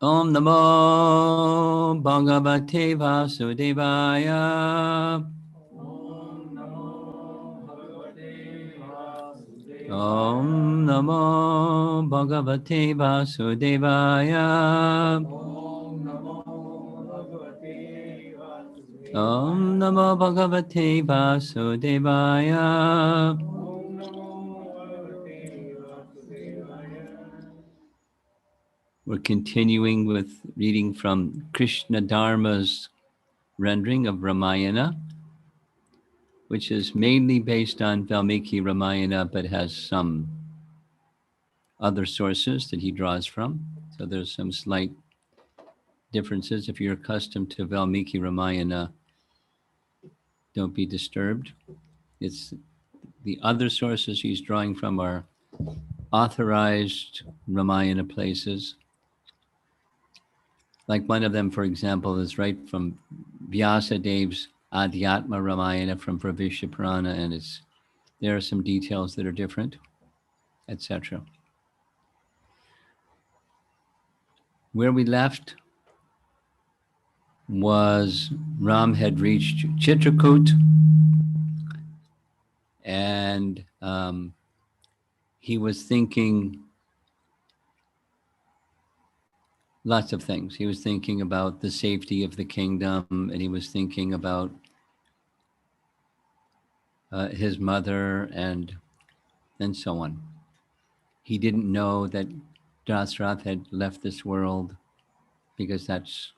Om Namo Bhagavate Vasudevaya. Om Namo Bhagavate Vasudevaya. Om Namo Bhagavate Vasudevaya. We're continuing with reading from Krishna Dharma's rendering of Ramayana, which is mainly based on Valmiki Ramayana, but has some other sources that he draws from. So there's some slight differences. If you're accustomed to Valmiki Ramayana, don't be disturbed. It's the other sources he's drawing from are authorized Ramayana places. Like one of them, for example, is right from Vyasadev's Adhyatma Ramayana from Pravishya Purana, and there are some details that are different, etc. Where we left was Ram had reached Chitrakoot, and he was thinking lots of things. He was thinking about the safety of the kingdom, and he was thinking about his mother and so on. He didn't know that Dasrath had left this world, because that's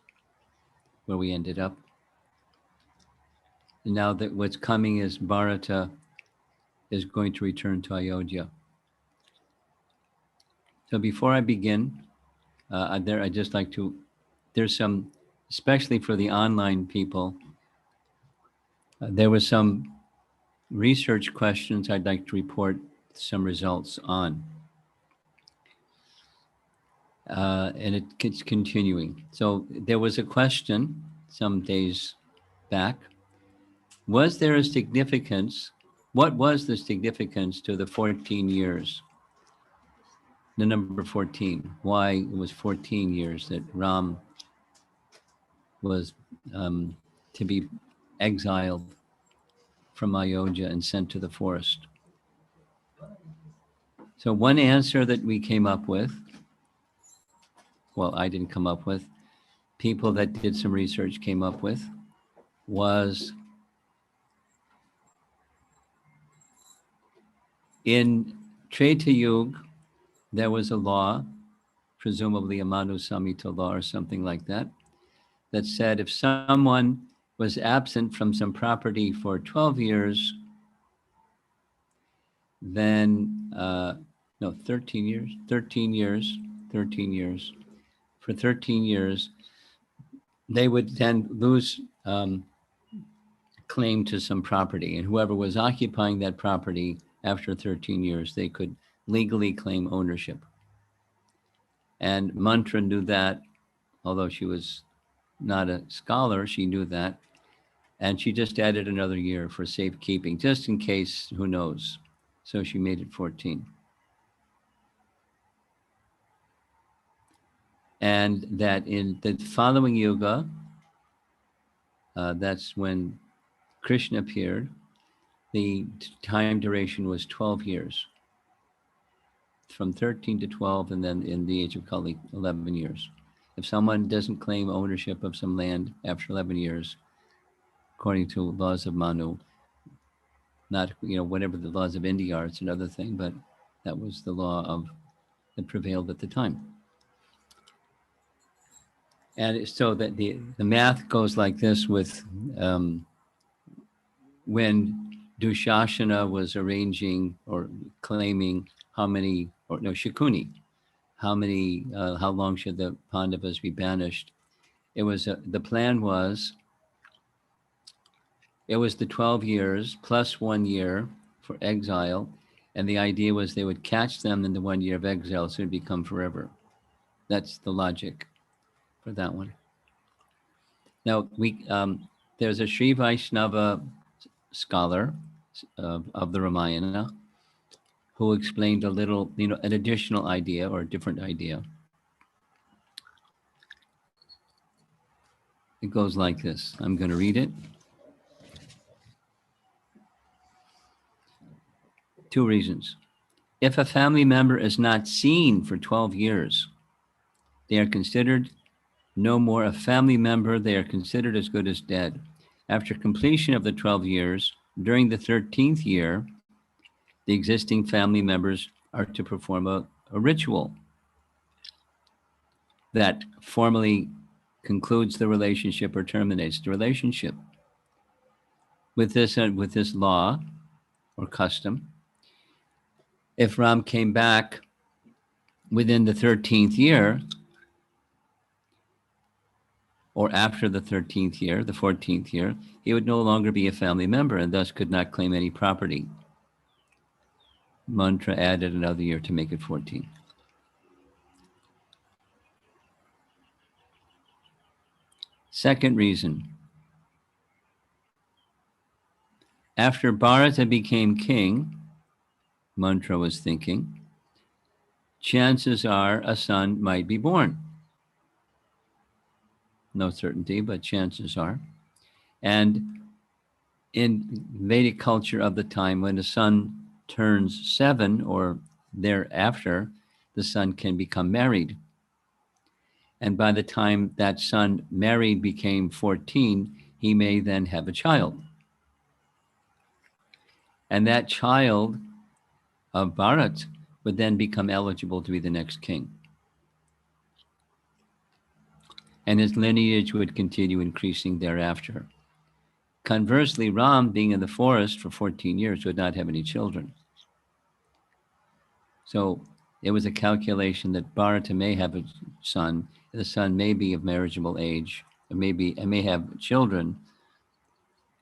where we ended up. And now that what's coming is Bharata is going to return to Ayodhya. So before I begin, I'd just like to, there's some, especially for the online people, there was some research questions I'd like to report some results on. And it's continuing. So there was a question some days back. Was there a significance? What was the significance to the 14 years? The number 14. Why it was 14 years that Ram was to be exiled from Ayodhya and sent to the forest. So one answer that we came up with, well, I didn't come up with, people that did some research came up with, was in Treta Yuga, there was a law, presumably a Manu Samhita law or something like that, that said if someone was absent from some property for 12 years, then, 13 years, for 13 years, they would then lose claim to some property, and whoever was occupying that property after 13 years, they could legally claim ownership. And Mantra knew that, although she was not a scholar, she knew that. And she just added another year for safekeeping, just in case, who knows. So she made it 14. And that in the following yuga, that's when Krishna appeared, the time duration was 12 years. From 13 to 12, and then in the age of Kali, 11 years. If someone doesn't claim ownership of some land after 11 years, according to laws of Manu, not, whatever the laws of India are, it's another thing, but that was the law that prevailed at the time. And so that the math goes like this with when Dushasana was arranging or claiming Shakuni, how long should the Pandavas be banished? It was, the plan was, it was the 12 years plus 1 year for exile. And the idea was they would catch them in the 1 year of exile, so it'd become forever. That's the logic for that one. Now, there's a Sri Vaishnava scholar of the Ramayana who explained a little, an additional idea or a different idea. It goes like this. I'm going to read it. 2 reasons. If a family member is not seen for 12 years, they are considered no more a family member. They are considered as good as dead. After completion of the 12 years, during the 13th year, the existing family members are to perform a ritual that formally concludes the relationship or terminates the relationship. With this law or custom, if Ram came back within the 13th year, or after the 13th year, the 14th year, he would no longer be a family member and thus could not claim any property. Mantra added another year to make it 14. Second reason. After Bharata became king, Mantra was thinking, chances are a son might be born. No certainty, but chances are. And in Vedic culture of the time, when a son turns 7 or thereafter, the son can become married. And by the time that son married became 14, he may then have a child. And that child of Bharat would then become eligible to be the next king. And his lineage would continue increasing thereafter. Conversely, Ram, being in the forest for 14 years, would not have any children. So it was a calculation that Bharata may have a son, the son may be of marriageable age, and may have children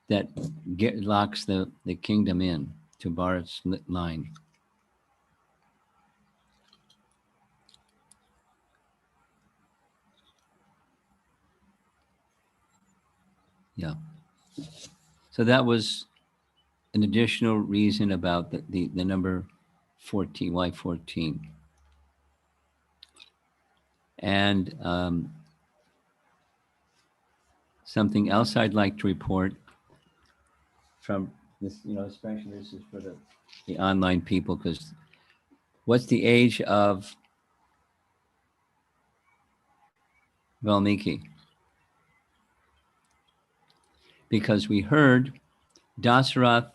that locks the kingdom in to Bharata's line. Yeah. So that was an additional reason about the number 14, why 14. And something else I'd like to report from this, especially this is for the online people, because what's the age of Valmiki? Because we heard Dasarath,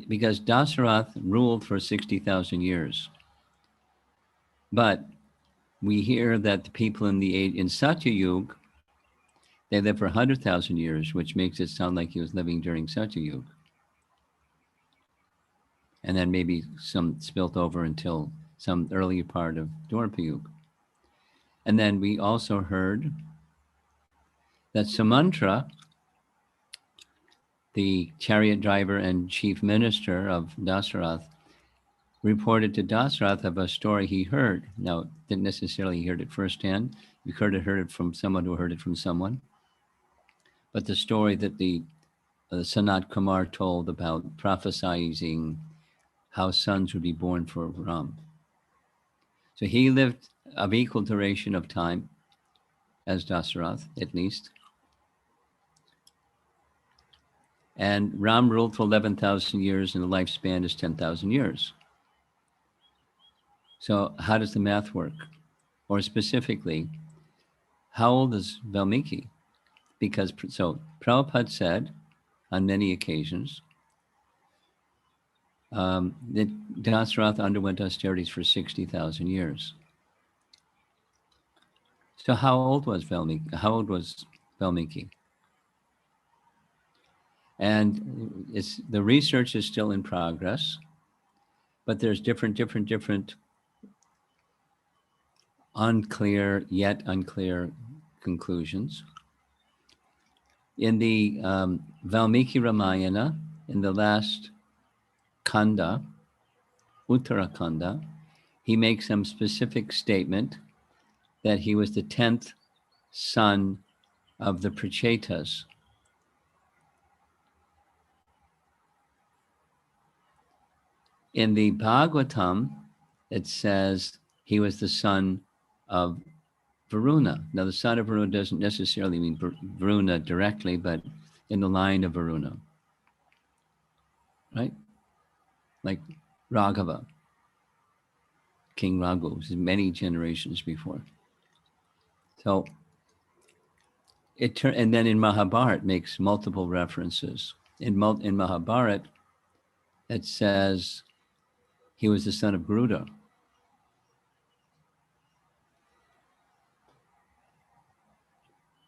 because Dasarath ruled for 60,000 years. But we hear that the people in Satya Yuga, they lived for 100,000 years, which makes it sound like he was living during Satya Yuga. And then maybe some spilt over until some earlier part of Dwapara Yuga. And then we also heard that Sumantra, the chariot driver and chief minister of Dasarath, reported to Dasarath of a story he heard. Now, didn't necessarily hear it firsthand. You heard it from someone who heard it from someone. But the story that the Sanat Kumar told about prophesizing how sons would be born for Ram. So he lived of equal duration of time as Dasarath, at least. And Ram ruled for 11,000 years, and the lifespan is 10,000 years. So how does the math work? Or specifically, how old is Valmiki? Because, so Prabhupada said on many occasions that Dasarath underwent austerities for 60,000 years. So how old was Valmiki? And the research is still in progress, but there's different yet unclear conclusions. In the Valmiki Ramayana, in the last Kanda, Uttarakanda, he makes some specific statement that he was the 10th son of the Prachetas. In the Bhagavatam, it says he was the son of Varuna. Now, the son of Varuna doesn't necessarily mean Varuna directly, but in the line of Varuna, right? Like Raghava, King Raghu, many generations before. So and then in Mahabharata makes multiple references. In Mahabharata, it says he was the son of Garuda.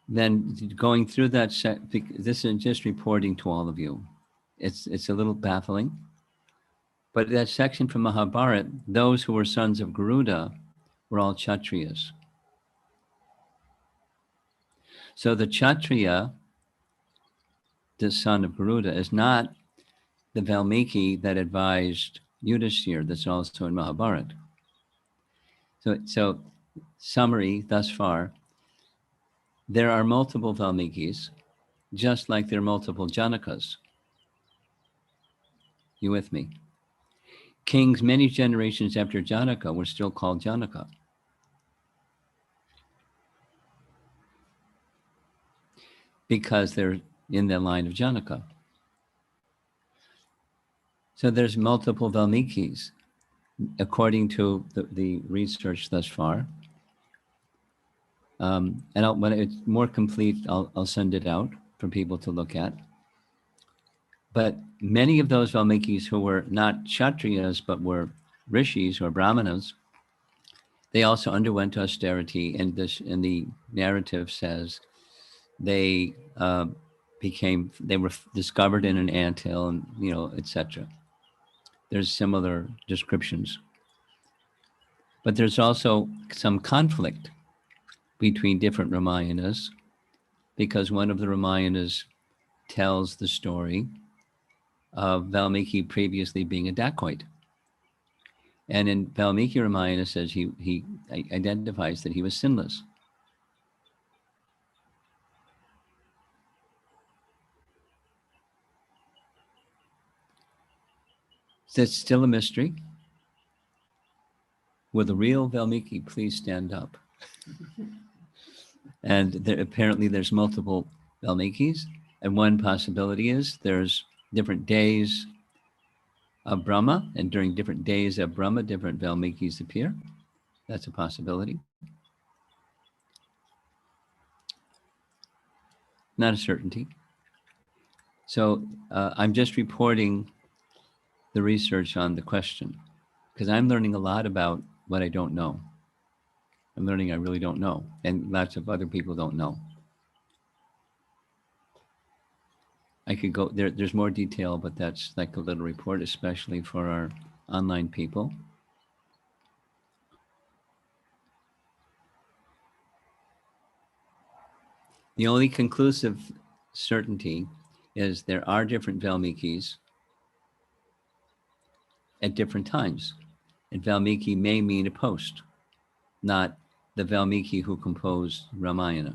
Then going through that, this is just reporting to all of you. It's a little baffling. But that section from Mahabharata, those who were sons of Garuda were all Kshatriyas. So the Kshatriya, the son of Garuda, is not the Valmiki that advised Yudhishthira, that's also in Mahabharata. So summary thus far, there are multiple Valmikis, just like there are multiple Janakas. You with me? Kings many generations after Janaka were still called Janaka. Because they're in the line of Janaka. So there's multiple Valmikis, according to the research thus far. And when it's more complete, I'll send it out for people to look at. But many of those Valmikis who were not Kshatriyas, but were rishis or brahmanas, they also underwent austerity, and the narrative says they were discovered in an anthill, and etc. There's similar descriptions. But there's also some conflict between different Ramayanas, because one of the Ramayanas tells the story of Valmiki previously being a dacoit. And in Valmiki Ramayana says he identifies that he was sinless. So it's still a mystery. Will the real Valmiki please stand up? And apparently there's multiple Valmikis. And one possibility is there's different days of Brahma, and during different days of Brahma, different Valmikis appear. That's a possibility. Not a certainty. So I'm just reporting the research on the question, because I'm learning a lot about what I don't know. I'm learning I really don't know, and lots of other people don't know. I could go there. There's more detail, but that's like a little report, especially for our online people. The only conclusive certainty is there are different Valmikis at different times. And Valmiki may mean a post, not the Valmiki who composed Ramayana.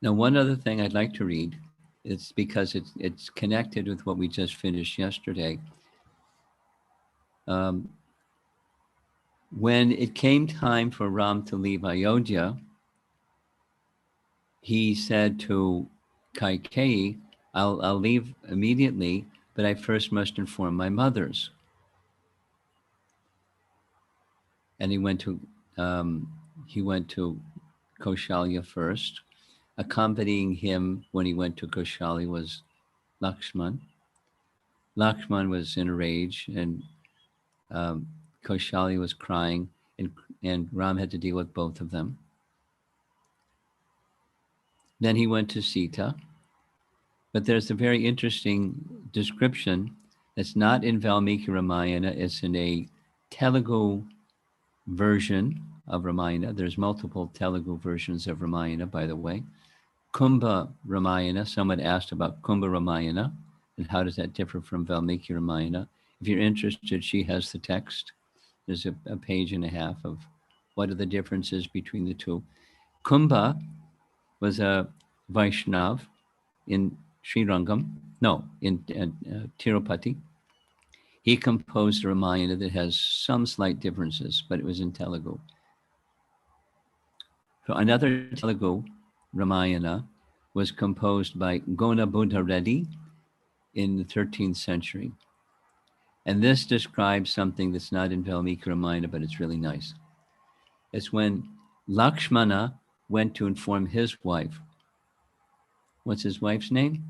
Now, one other thing I'd like to read, it's because it's connected with what we just finished yesterday. When it came time for Ram to leave Ayodhya, he said to Kaikeyi, I'll leave immediately, but I first must inform my mothers. And he went to Kaushalya first. Accompanying him when he went to Kaushalya was Lakshman. Lakshman was in a rage, and Kaushalya was crying, and Ram had to deal with both of them. Then he went to Sita. But there's a very interesting description that's not in Valmiki Ramayana. It's in a Telugu version of Ramayana. There's multiple Telugu versions of Ramayana, by the way. Kumbha Ramayana, someone asked about Kumbha Ramayana and how does that differ from Valmiki Ramayana. If you're interested, she has the text. There's a page and a half of what are the differences between the two. Kumbha was a Vaishnav in in Tirupati. He composed a Ramayana that has some slight differences, but it was in Telugu. So another Telugu Ramayana was composed by Gona Buddha Reddy in the 13th century. And this describes something that's not in Valmiki Ramayana, but it's really nice. It's when Lakshmana went to inform his wife. What's his wife's name?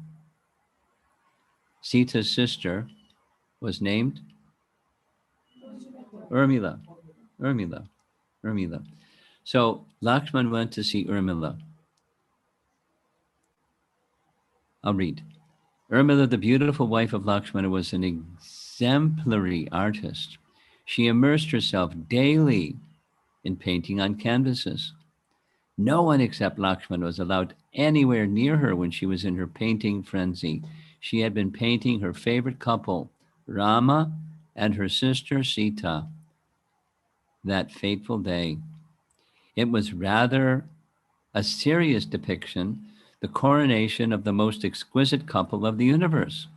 Sita's sister was named Urmila. Urmila. Urmila. So Lakshman went to see Urmila. I'll read. Urmila, the beautiful wife of Lakshmana, was an exemplary artist. She immersed herself daily in painting on canvases. No one except Lakshmana was allowed anywhere near her when she was in her painting frenzy. She had been painting her favorite couple, Rama and her sister Sita, that fateful day. It was rather a serious depiction, the coronation of the most exquisite couple of the universe.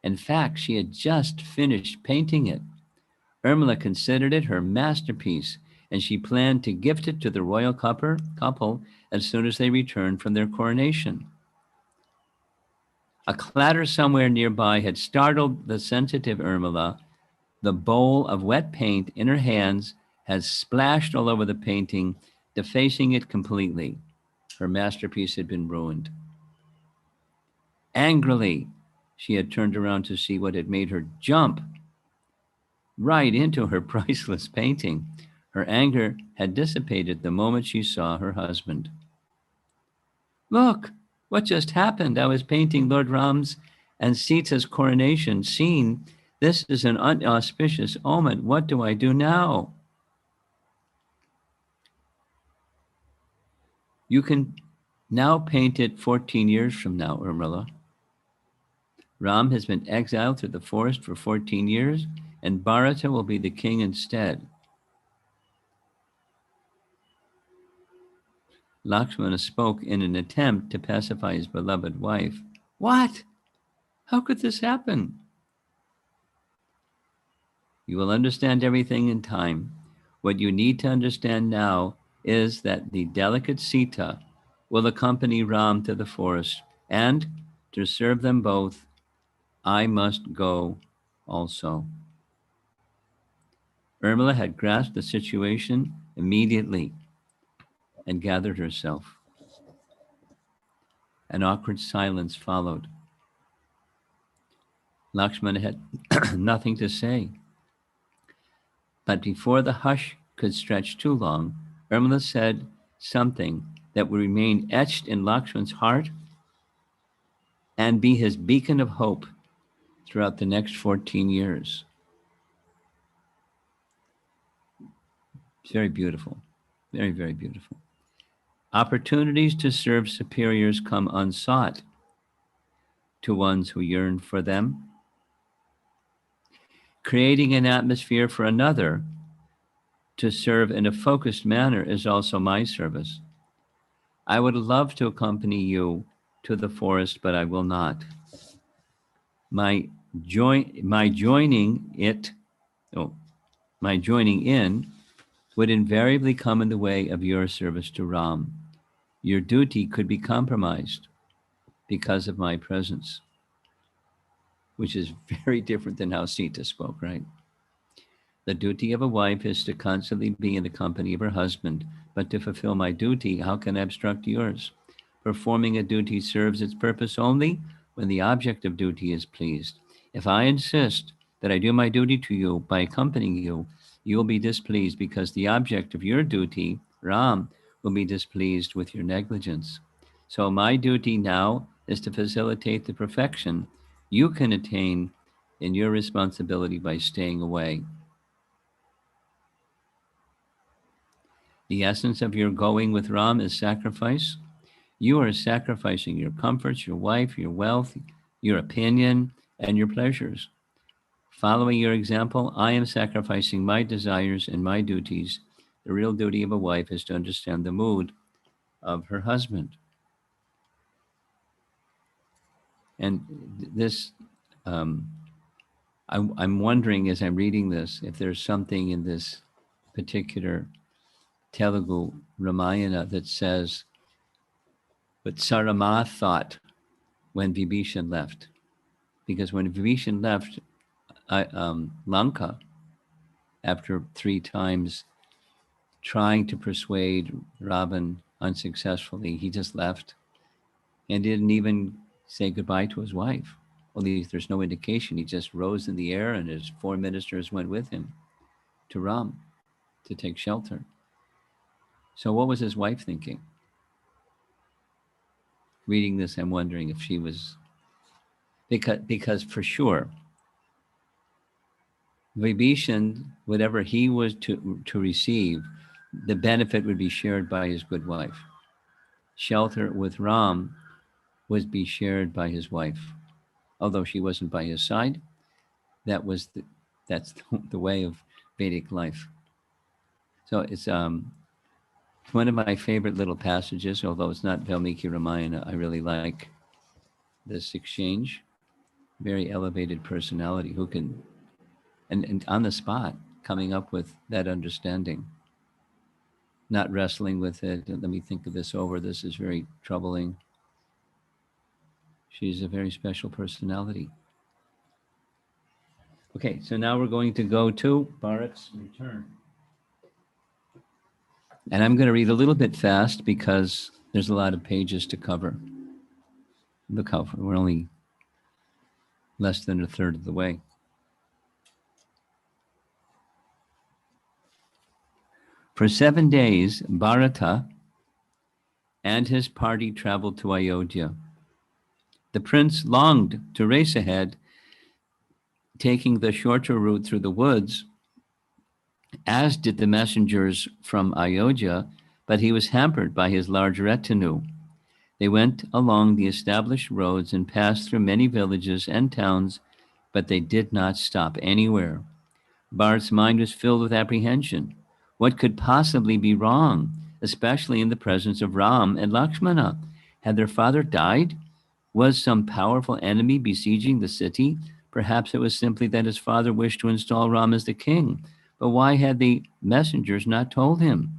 In fact, she had just finished painting it. Urmila considered it her masterpiece, and she planned to gift it to the royal couple as soon as they returned from their coronation. A clatter somewhere nearby had startled the sensitive Urmila. The bowl of wet paint in her hands had splashed all over the painting, defacing it completely. Her masterpiece had been ruined. Angrily, she had turned around to see what had made her jump right into her priceless painting. Her anger had dissipated the moment she saw her husband. Look, what just happened? I was painting Lord Ram's and Sita's coronation scene. This is an unauspicious omen. What do I do now? You can now paint it 14 years from now, Urmila. Ram has been exiled to the forest for 14 years, and Bharata will be the king instead. Lakshmana spoke in an attempt to pacify his beloved wife. What? How could this happen? You will understand everything in time. What you need to understand now is that the delicate Sita will accompany Ram to the forest, and to serve them both, I must go also. Urmila had grasped the situation immediately and gathered herself. An awkward silence followed. Lakshmana had nothing to say. But before the hush could stretch too long, Urmila said something that would remain etched in Lakshman's heart and be his beacon of hope throughout the next 14 years. It's very beautiful. Very, very beautiful. Opportunities to serve superiors come unsought to ones who yearn for them. Creating an atmosphere for another to serve in a focused manner is also my service. I would love to accompany you to the forest, but I will not. My joining in would invariably come in the way of your service to Ram. Your duty could be compromised because of my presence, which is very different than how Sita spoke, right? The duty of a wife is to constantly be in the company of her husband, but to fulfill my duty, how can I obstruct yours? Performing a duty serves its purpose only when the object of duty is pleased. If I insist that I do my duty to you by accompanying you, you will be displeased because the object of your duty, Ram, will be displeased with your negligence. So my duty now is to facilitate the perfection you can attain in your responsibility by staying away. The essence of your going with Ram is sacrifice. You are sacrificing your comforts, your wife, your wealth, your opinion, and your pleasures. Following your example, I am sacrificing my desires and my duties. The real duty of a wife is to understand the mood of her husband. And this I'm wondering as I'm reading this if there's something in this particular Telugu Ramayana that says what Sarama thought when Vibhishan left. Because when Vibhishan left Lanka, after 3 times trying to persuade Ravan unsuccessfully, he just left and didn't even say goodbye to his wife. At least there's no indication. He just rose in the air and his 4 ministers went with him to Ram to take shelter. So what was his wife thinking? Reading this, I'm wondering if she was, because for sure, Vibhishan, whatever he was to receive, the benefit would be shared by his good wife. Shelter with Ram would be shared by his wife. Although she wasn't by his side, that's the way of Vedic life. So it's one of my favorite little passages, although it's not Valmiki Ramayana. I really like this exchange. Very elevated personality who can, and on the spot, coming up with that understanding. Not wrestling with it. Let me think of this over. This is very troubling. She's a very special personality. Okay, so now we're going to go to Bharat's return. And I'm going to read a little bit fast because there's a lot of pages to cover. Look how we're only less than a third of the way. For 7 days, Bharata and his party traveled to Ayodhya. The prince longed to race ahead, taking the shorter route through the woods, as did the messengers from Ayodhya, but he was hampered by his large retinue. They went along the established roads and passed through many villages and towns, but they did not stop anywhere. Bharat's mind was filled with apprehension. What could possibly be wrong, especially in the presence of Ram and Lakshmana? Had their father died? Was some powerful enemy besieging the city? Perhaps it was simply that his father wished to install Ram as the king. But why had the messengers not told him?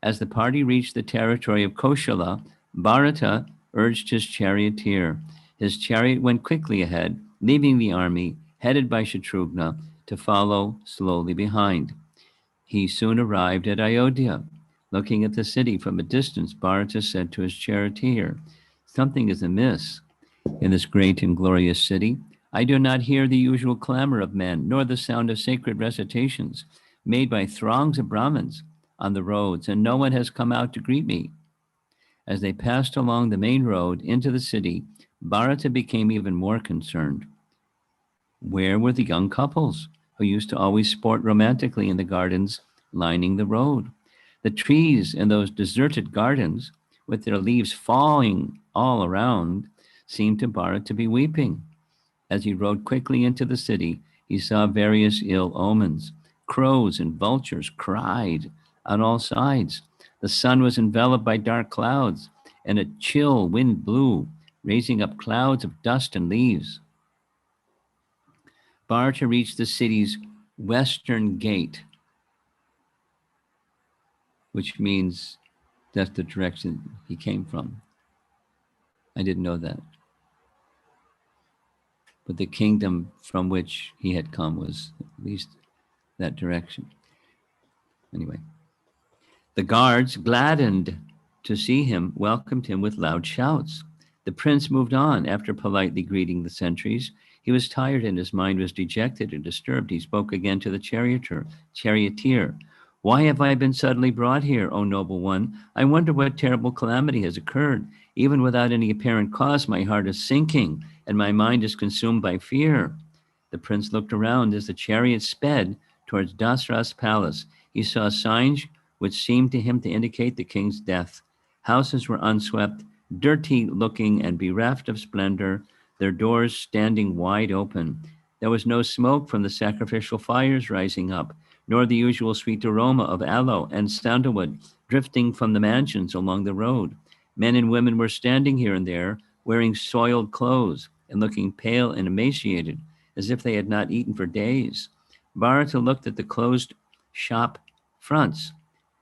As the party reached the territory of Koshala, Bharata urged his charioteer. His chariot went quickly ahead, leaving the army, headed by Shatrughna, to follow slowly behind. He soon arrived at Ayodhya. Looking at the city from a distance, Bharata said to his charioteer, "Something is amiss in this great and glorious city. I do not hear the usual clamor of men, nor the sound of sacred recitations made by throngs of Brahmins on the roads, and no one has come out to greet me." As they passed along the main road into the city, Bharata became even more concerned. Where were the young couples who used to always sport romantically in the gardens lining the road? The trees in those deserted gardens, with their leaves falling all around, seemed to Bharat to be weeping. As he rode quickly into the city, he saw various ill omens. Crows and vultures cried on all sides. The sun was enveloped by dark clouds, and a chill wind blew, raising up clouds of dust and leaves. Bharata reached the city's western gate, which means that's the direction he came from. I didn't know that. But the kingdom from which he had come was at least that direction. Anyway, the guards, gladdened to see him, welcomed him with loud shouts. The prince moved on after politely greeting the sentries. He was tired and his mind was dejected and disturbed. He spoke again to the charioteer. "Why have I been suddenly brought here, O noble one? I wonder what terrible calamity has occurred. Even without any apparent cause, my heart is sinking and my mind is consumed by fear." The prince looked around as the chariot sped towards Dasratha's palace. He saw signs which seemed to him to indicate the king's death. Houses were unswept, dirty looking and bereft of splendor, their doors standing wide open. There was no smoke from the sacrificial fires rising up, nor the usual sweet aroma of aloe and sandalwood drifting from the mansions along the road. Men and women were standing here and there, wearing soiled clothes. and looking pale and emaciated, as if they had not eaten for days. Bharata looked at the closed shop fronts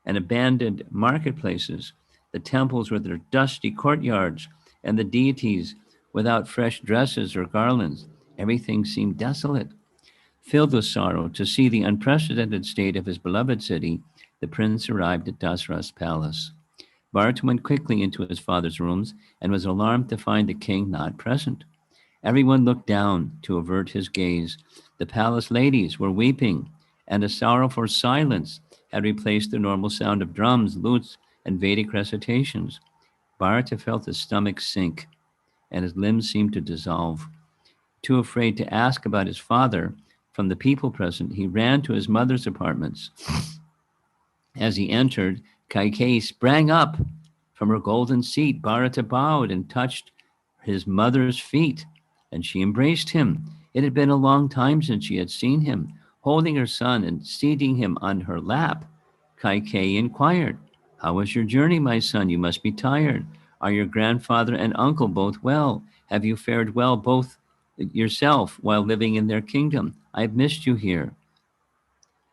and abandoned marketplaces, the temples with their dusty courtyards, and the deities without fresh dresses or garlands. Everything seemed desolate. Filled with sorrow to see the unprecedented state of his beloved city, the prince arrived at Dasarath's palace. Bharata went quickly into his father's rooms and was alarmed to find the king not present. Everyone looked down to avert his gaze. The palace ladies were weeping, and a sorrowful silence had replaced the normal sound of drums, lutes, and Vedic recitations. Bharata felt his stomach sink, and his limbs seemed to dissolve. Too afraid to ask about his father from the people present, he ran to his mother's apartments. As he entered, Kaikeyi sprang up from her golden seat. Bharata bowed and touched his mother's feet, and she embraced him. It had been a long time since she had seen him. Holding her son and seating him on her lap, Kaikeyi inquired, "How was your journey, my son? You must be tired. Are your grandfather and uncle both well? Have you fared well both yourself while living in their kingdom? I've missed you here."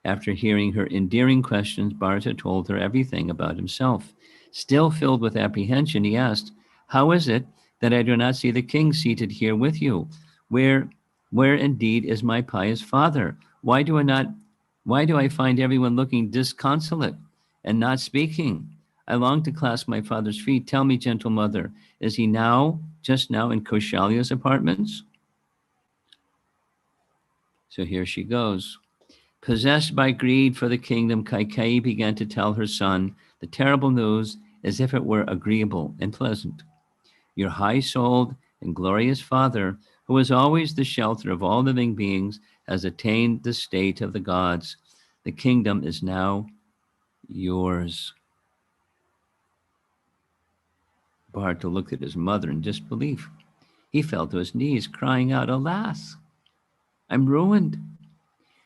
After hearing her endearing questions, Bharata told her everything about himself. Still filled with apprehension, he asked, "How is it that I do not see the king seated here with you? Where, where indeed is my pious father? Why do I find everyone looking disconsolate and not speaking? I long to clasp my father's feet. Tell me, gentle mother, is he just now in Kaushalya's apartments?" So here she goes. Possessed by greed for the kingdom, Kaikeyi began to tell her son the terrible news as if it were agreeable and pleasant. "Your high-souled and glorious father, who was always the shelter of all living beings, has attained the state of the gods. The kingdom is now yours." Bharata looked at his mother in disbelief. He fell to his knees, crying out, "Alas, I'm ruined."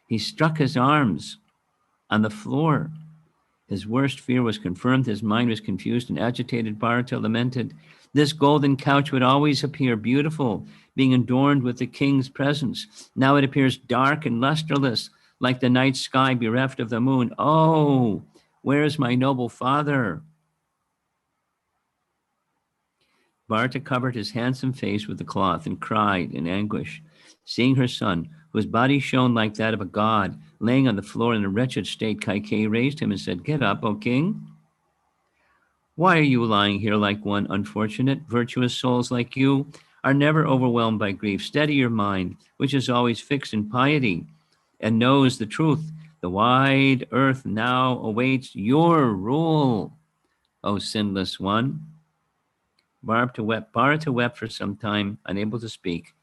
He struck his arms on the floor. His worst fear was confirmed. His mind was confused and agitated. Bharata lamented, "This golden couch would always appear beautiful, being adorned with the king's presence. Now it appears dark and lusterless, like the night sky bereft of the moon. Oh, where is my noble father?" Bharata covered his handsome face with the cloth and cried in anguish. Seeing her son, whose body shone like that of a god, laying on the floor in a wretched state, Kaikeyi raised him and said, "Get up, O king. Why are you lying here like one unfortunate? Virtuous souls like you are never overwhelmed by grief. Steady your mind, which is always fixed in piety and knows the truth. The wide earth now awaits your rule, O sinless one." Bharata wept for some time, unable to speak.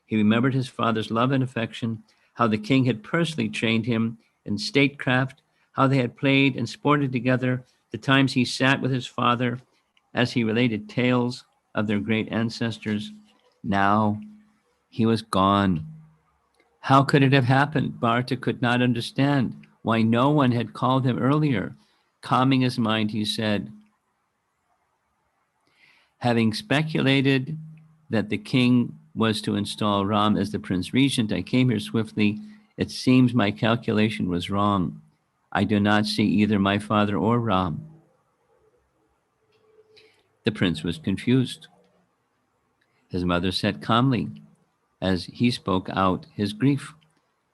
He remembered his father's love and affection, how the king had personally trained him in statecraft, how they had played and sported together, the times he sat with his father as he related tales of their great ancestors. Now he was gone. How could it have happened? Bharata could not understand why no one had called him earlier. Calming his mind, he said, "Having speculated that the king was to install Ram as the prince regent, I came here swiftly. It seems my calculation was wrong. I do not see either my father or Ram." The prince was confused. His mother sat calmly as he spoke out his grief.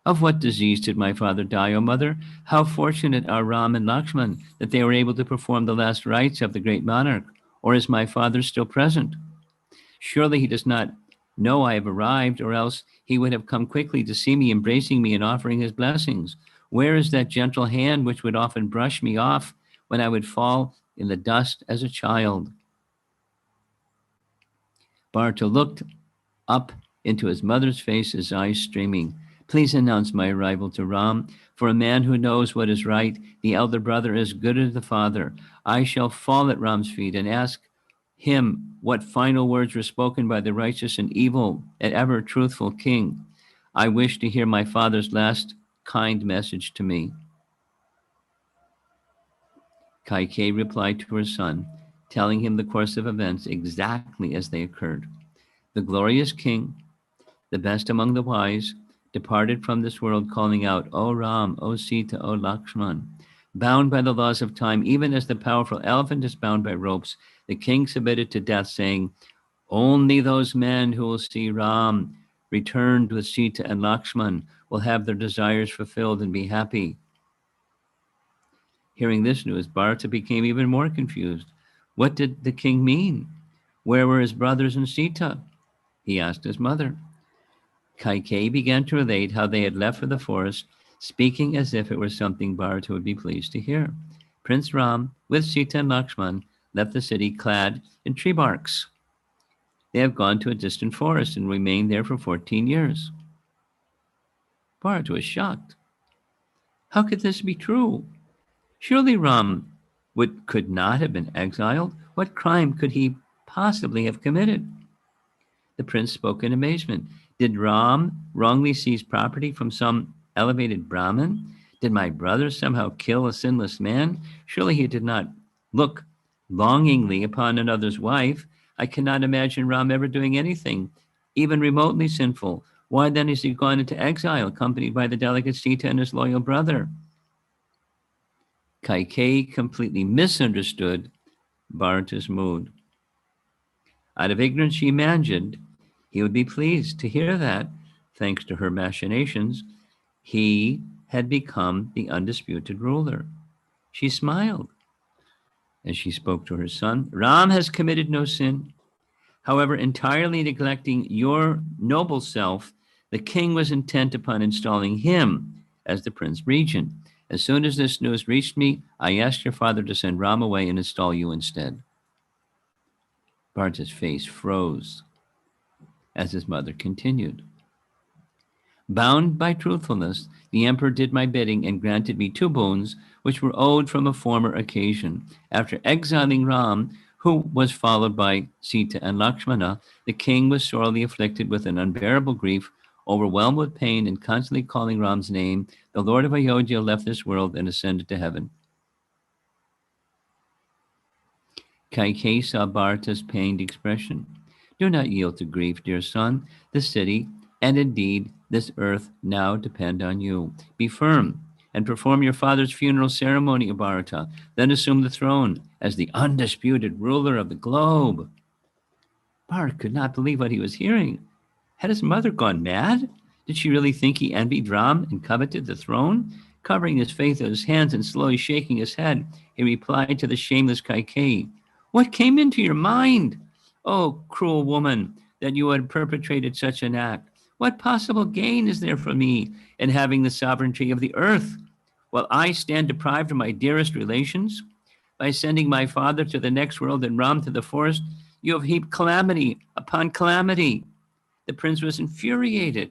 "Of what disease did my father die, O mother? How fortunate are Ram and Lakshman that they were able to perform the last rites of the great monarch. Or is my father still present? Surely he does not know I have arrived, or else he would have come quickly to see me, embracing me and offering his blessings. Where is that gentle hand which would often brush me off when I would fall in the dust as a child?" Bharata looked up into his mother's face, his eyes streaming. "Please announce my arrival to Ram. For a man who knows what is right, the elder brother is good as the father. I shall fall at Ram's feet and ask him what final words were spoken by the righteous and evil and ever truthful king. I wish to hear my father's last kind message to me." Kaikeyi replied to her son, telling him the course of events exactly as they occurred. The glorious king, the best among the wise, departed from this world calling out, O Ram, O Sita, O Lakshman. Bound by the laws of time, even as the powerful elephant is bound by ropes, the king submitted to death, saying, only those men who will see Ram returned with Sita and Lakshman will have their desires fulfilled and be happy. Hearing this news, Bharata became even more confused. What did the king mean? Where were his brothers and Sita? He asked his mother. Kaikeyi began to relate how they had left for the forest, speaking as if it were something Bharata would be pleased to hear. Prince Ram, with Sita and Lakshman, left the city clad in tree barks. They have gone to a distant forest and remained there for 14 years. Bharata was shocked. How could this be true? Surely Ram could not have been exiled. What crime could he possibly have committed? The prince spoke in amazement. Did Ram wrongly seize property from some elevated Brahmin? Did my brother somehow kill a sinless man? Surely he did not look longingly upon another's wife. I cannot imagine Ram ever doing anything, even remotely sinful. Why then has he gone into exile, accompanied by the delicate Sita and his loyal brother? Kaikeyi completely misunderstood Bharata's mood. Out of ignorance, she imagined he would be pleased to hear that, thanks to her machinations, he had become the undisputed ruler. She smiled as she spoke to her son. Ram has committed no sin. However, entirely neglecting your noble self, the king was intent upon installing him as the prince regent. As soon as this news reached me, I asked your father to send Ram away and install you instead. Bharata's face froze as his mother continued. Bound by truthfulness, the emperor did my bidding and granted me 2 boons, which were owed from a former occasion. After exiling Ram, who was followed by Sita and Lakshmana, the king was sorely afflicted with an unbearable grief. Overwhelmed with pain and constantly calling Ram's name, the Lord of Ayodhya left this world and ascended to heaven. Kaikeyi saw Bharata's pained expression. Do not yield to grief, dear son. The city, and indeed this earth, now depend on you. Be firm and perform your father's funeral ceremony, Bharata. Then assume the throne as the undisputed ruler of the globe. Bharata could not believe what he was hearing. Had his mother gone mad? Did she really think he envied Ram and coveted the throne? Covering his face with his hands and slowly shaking his head, he replied to the shameless Kaikeyi, what came into your mind, oh cruel woman, that you had perpetrated such an act? What possible gain is there for me in having the sovereignty of the earth, while I stand deprived of my dearest relations? By sending my father to the next world and Ram to the forest, you have heaped calamity upon calamity. The prince was infuriated.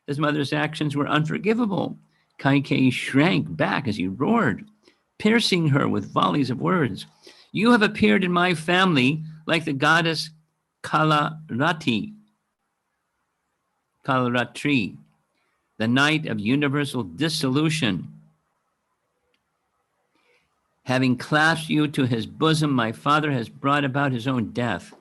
His mother's actions were unforgivable. Kaikeyi shrank back as he roared, piercing her with volleys of words. You have appeared in my family like the goddess Kalaratri, the night of universal dissolution. Having clasped you to his bosom, my father has brought about his own death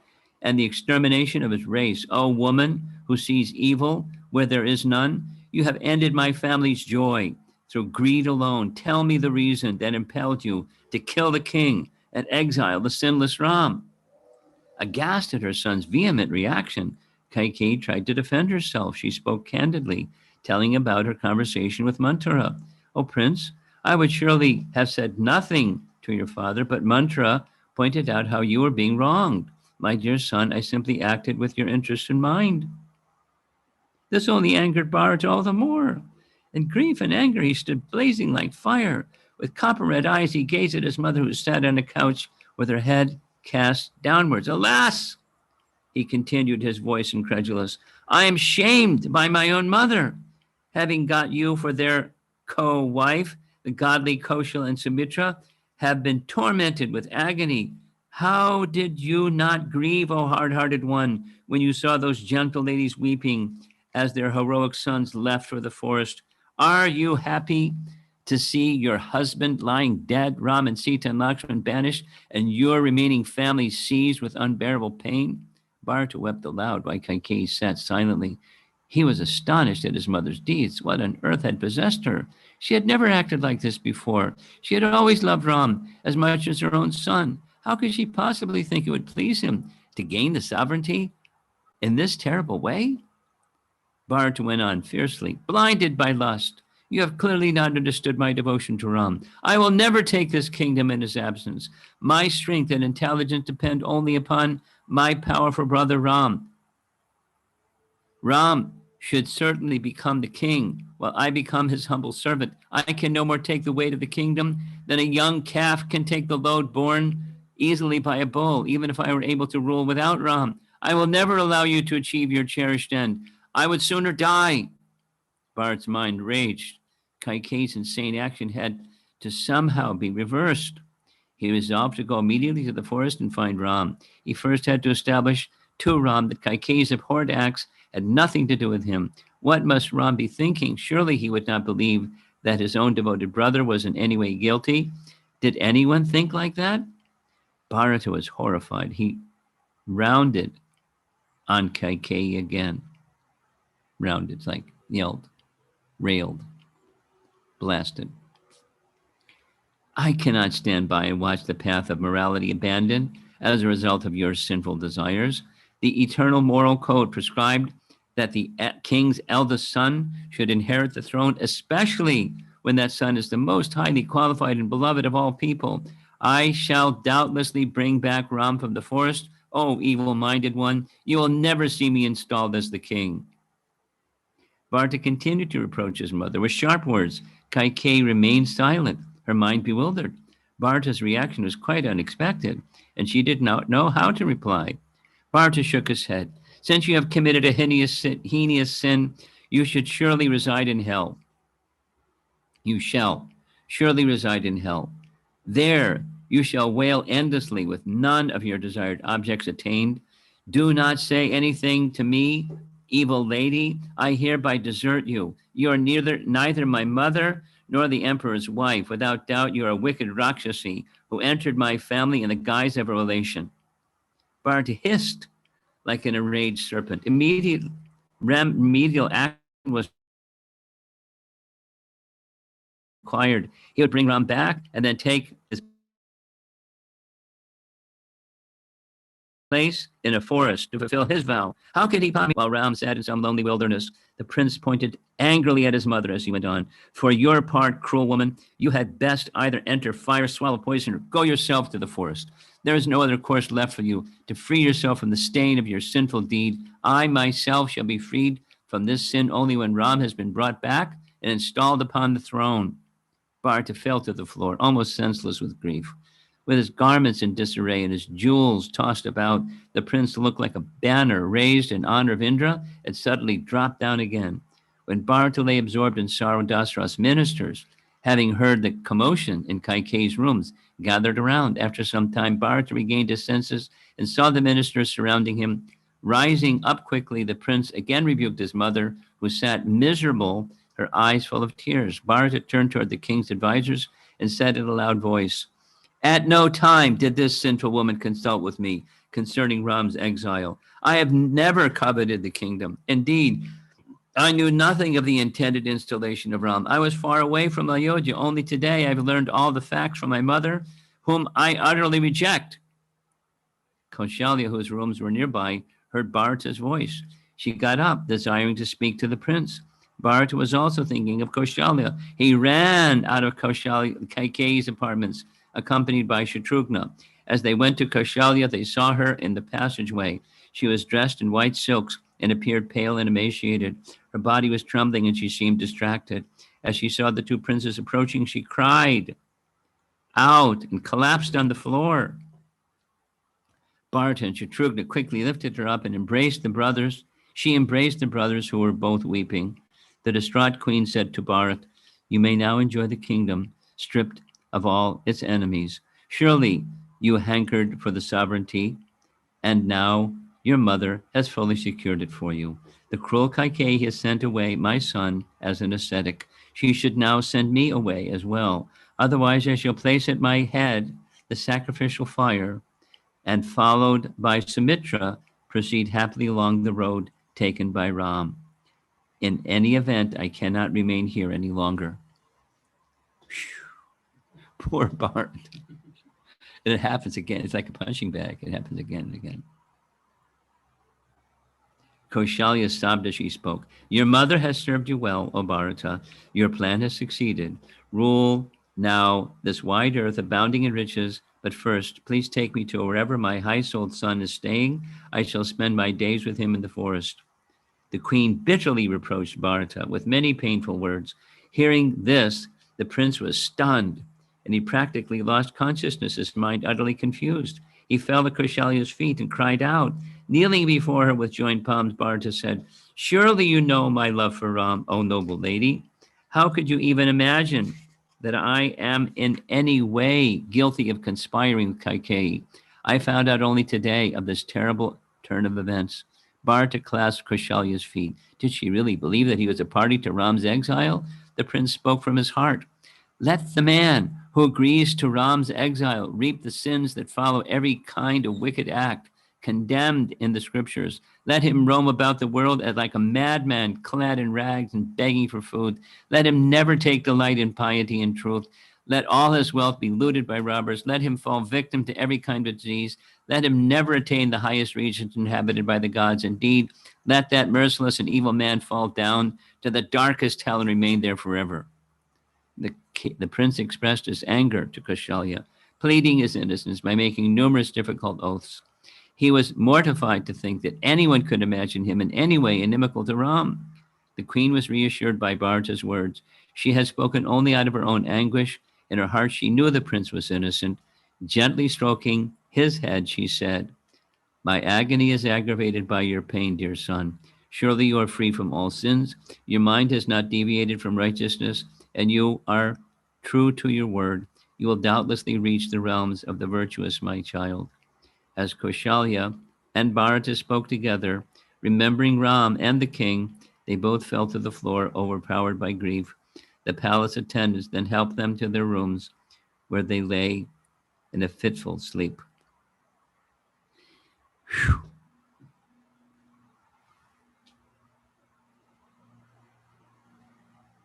and the extermination of his race. O woman who sees evil where there is none, you have ended my family's joy through greed alone. Tell me the reason that impelled you to kill the king and exile the sinless Ram. Aghast at her son's vehement reaction, Kaikeyi tried to defend herself. She spoke candidly, telling about her conversation with Manthara. O prince, I would surely have said nothing to your father, but Manthara pointed out how you were being wronged. My dear son, I simply acted with your interest in mind. This only angered Bharata all the more. In grief and anger, he stood blazing like fire. With copper-red eyes, he gazed at his mother, who sat on a couch with her head cast downwards. Alas, he continued, his voice incredulous, I am shamed by my own mother, having got you for their co-wife. The godly Kaushal and Sumitra have been tormented with agony. How did you not grieve, O hard-hearted one, when you saw those gentle ladies weeping as their heroic sons left for the forest? Are you happy to see your husband lying dead, Ram and Sita and Lakshman banished, and your remaining family seized with unbearable pain? Bharata wept aloud while Kaikeyi sat silently. He was astonished at his mother's deeds. What on earth had possessed her? She had never acted like this before. She had always loved Ram as much as her own son. How could she possibly think it would please him to gain the sovereignty in this terrible way? Bharata went on fiercely, blinded by lust. You have clearly not understood my devotion to Ram. I will never take this kingdom in his absence. My strength and intelligence depend only upon my powerful brother Ram. Ram should certainly become the king, while I become his humble servant. I can no more take the weight of the kingdom than a young calf can take the load borne easily by a bull, even if I were able to rule without Ram. I will never allow you to achieve your cherished end. I would sooner die. Bharata's mind raged. Kaikeyi's insane action had to somehow be reversed. He resolved to go immediately to the forest and find Ram. He first had to establish to Ram that Kaikeyi's abhorrent acts had nothing to do with him. What must Ram be thinking? Surely he would not believe that his own devoted brother was in any way guilty. Did anyone think like that? Bharata was horrified. He rounded on Kaikeyi again. Rounded, like yelled, railed, blasted. I cannot stand by and watch the path of morality abandoned as a result of your sinful desires. The eternal moral code prescribed that the king's eldest son should inherit the throne, especially when that son is the most highly qualified and beloved of all people. I shall doubtlessly bring back Ram from the forest. Oh, evil-minded one, you will never see me installed as the king. Bharata continued to reproach his mother with sharp words. Kaikeyi remained silent, her mind bewildered. Bharata's reaction was quite unexpected, and she did not know how to reply. Bharata shook his head. Since you have committed a heinous sin, you should surely reside in hell. You shall surely reside in hell. There you shall wail endlessly with none of your desired objects attained. Do not say anything to me, evil lady. I hereby desert you. You are neither my mother nor the emperor's wife. Without doubt, you are a wicked Rakshasi who entered my family in the guise of a relation. Bharata hissed like an enraged serpent. Remedial action was required. He would bring Ram back and then take his place in a forest to fulfill his vow. How could he possibly? While Ram sat in some lonely wilderness, the prince pointed angrily at his mother as he went on. For your part, cruel woman, you had best either enter fire, swallow poison, or go yourself to the forest. There is no other course left for you to free yourself from the stain of your sinful deed. I myself shall be freed from this sin only when Ram has been brought back and installed upon the throne. Bharata fell to the floor, almost senseless with grief. With his garments in disarray and his jewels tossed about, the prince looked like a banner raised in honor of Indra and suddenly dropped down again. When Bharata lay absorbed in sorrow, Dasarath's ministers, having heard the commotion in Kaikeyi's rooms, gathered around. After some time, Bharata regained his senses and saw the ministers surrounding him. Rising up quickly, the prince again rebuked his mother, who sat miserable, her eyes full of tears. Bharata turned toward the king's advisors and said in a loud voice, at no time did this sinful woman consult with me concerning Ram's exile. I have never coveted the kingdom. Indeed, I knew nothing of the intended installation of Ram. I was far away from Ayodhya. Only today I've learned all the facts from my mother, whom I utterly reject. Kaushalya, whose rooms were nearby, heard Bharata's voice. She got up, desiring to speak to the prince. Bharata was also thinking of Kaushalya. He ran out of Kaikeyi's apartments, accompanied by Shatrughna. As they went to Kaushalya, they saw her in the passageway. She was dressed in white silks and appeared pale and emaciated. Her body was trembling and she seemed distracted. As she saw the two princes approaching, she cried out and collapsed on the floor. Bharata and Shatrughna quickly lifted her up and embraced the brothers. She embraced the brothers who were both weeping. The distraught queen said to Bharata, you may now enjoy the kingdom, stripped of all its enemies. Surely you hankered for the sovereignty, and now your mother has fully secured it for you. The cruel Kaikeyi has sent away my son as an ascetic. She should now send me away as well. Otherwise, I shall place at my head the sacrificial fire, and followed by Sumitra, proceed happily along the road taken by Ram. In any event, I cannot remain here any longer. Whew. Poor Bharat. And it happens again. It's like a punching bag. It happens again and again. Kaushalya sobbed as she spoke. Your mother has served you well, O Bharata. Your plan has succeeded. Rule now this wide earth abounding in riches. But first, please take me to wherever my high-souled son is staying. I shall spend my days with him in the forest. The queen bitterly reproached Bharata with many painful words. Hearing this, the prince was stunned, and he practically lost consciousness, his mind utterly confused. He fell at Kaushalya's feet and cried out. Kneeling before her with joined palms, Bharata said, Surely you know my love for Ram, O noble lady. How could you even imagine that I am in any way guilty of conspiring with Kaikeyi? I found out only today of this terrible turn of events. Bharata clasped Kaushalya's feet. Did she really believe that he was a party to Ram's exile? The prince spoke from his heart. Let the man who agrees to Ram's exile reap the sins that follow every kind of wicked act condemned in the scriptures. Let him roam about the world as like a madman, clad in rags and begging for food. Let him never take delight in piety and truth. Let all his wealth be looted by robbers. Let him fall victim to every kind of disease. Let him never attain the highest regions inhabited by the gods. Indeed, let that merciless and evil man fall down to the darkest hell and remain there forever. The prince expressed his anger to Kaushalya, pleading his innocence by making numerous difficult oaths. He was mortified to think that anyone could imagine him in any way inimical to Ram. The queen was reassured by Bharata's words. She had spoken only out of her own anguish. In her heart, she knew the prince was innocent. Gently stroking his head, she said, My agony is aggravated by your pain, dear son. Surely you are free from all sins. Your mind has not deviated from righteousness, and you are true to your word. You will doubtlessly reach the realms of the virtuous, my child. As Kaushalya and Bharata spoke together, remembering Ram and the king, they both fell to the floor, overpowered by grief. The palace attendants then helped them to their rooms, where they lay in a fitful sleep. Whew.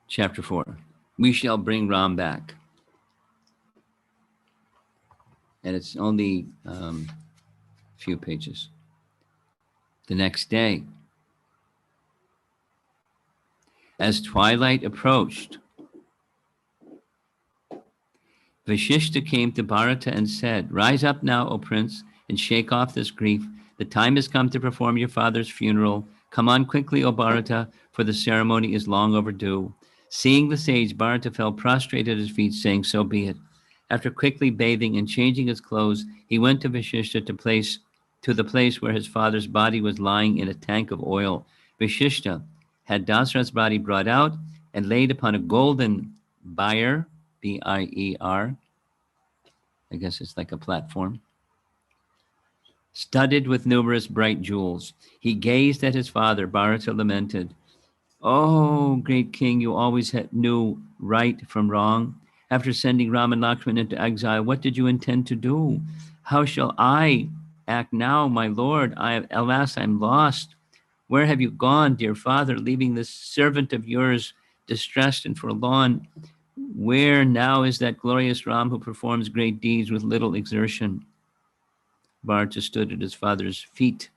Chapter 4. We shall bring Ram back. And it's only a few pages. The next day, as twilight approached, Vashishta came to Bharata and said, Rise up now, O prince, and shake off this grief. The time has come to perform your father's funeral. Come on quickly, O Bharata, for the ceremony is long overdue. Seeing the sage, Bharata fell prostrate at his feet, saying, So be it. After quickly bathing and changing his clothes, he went to Vashishta to the place where his father's body was lying in a tank of oil. Vashishta had Dasratha's body brought out and laid upon a golden bier, B-I-E-R. I guess it's like a platform, studded with numerous bright jewels. He gazed at his father. Bharata lamented, Oh, great king, you always knew right from wrong. After sending Ram and Lakshman into exile, what did you intend to do? How shall I act now, my lord? Alas, I'm lost. Where have you gone, dear father, leaving this servant of yours distressed and forlorn? Where now is that glorious Ram who performs great deeds with little exertion? Bharata stood at his father's feet.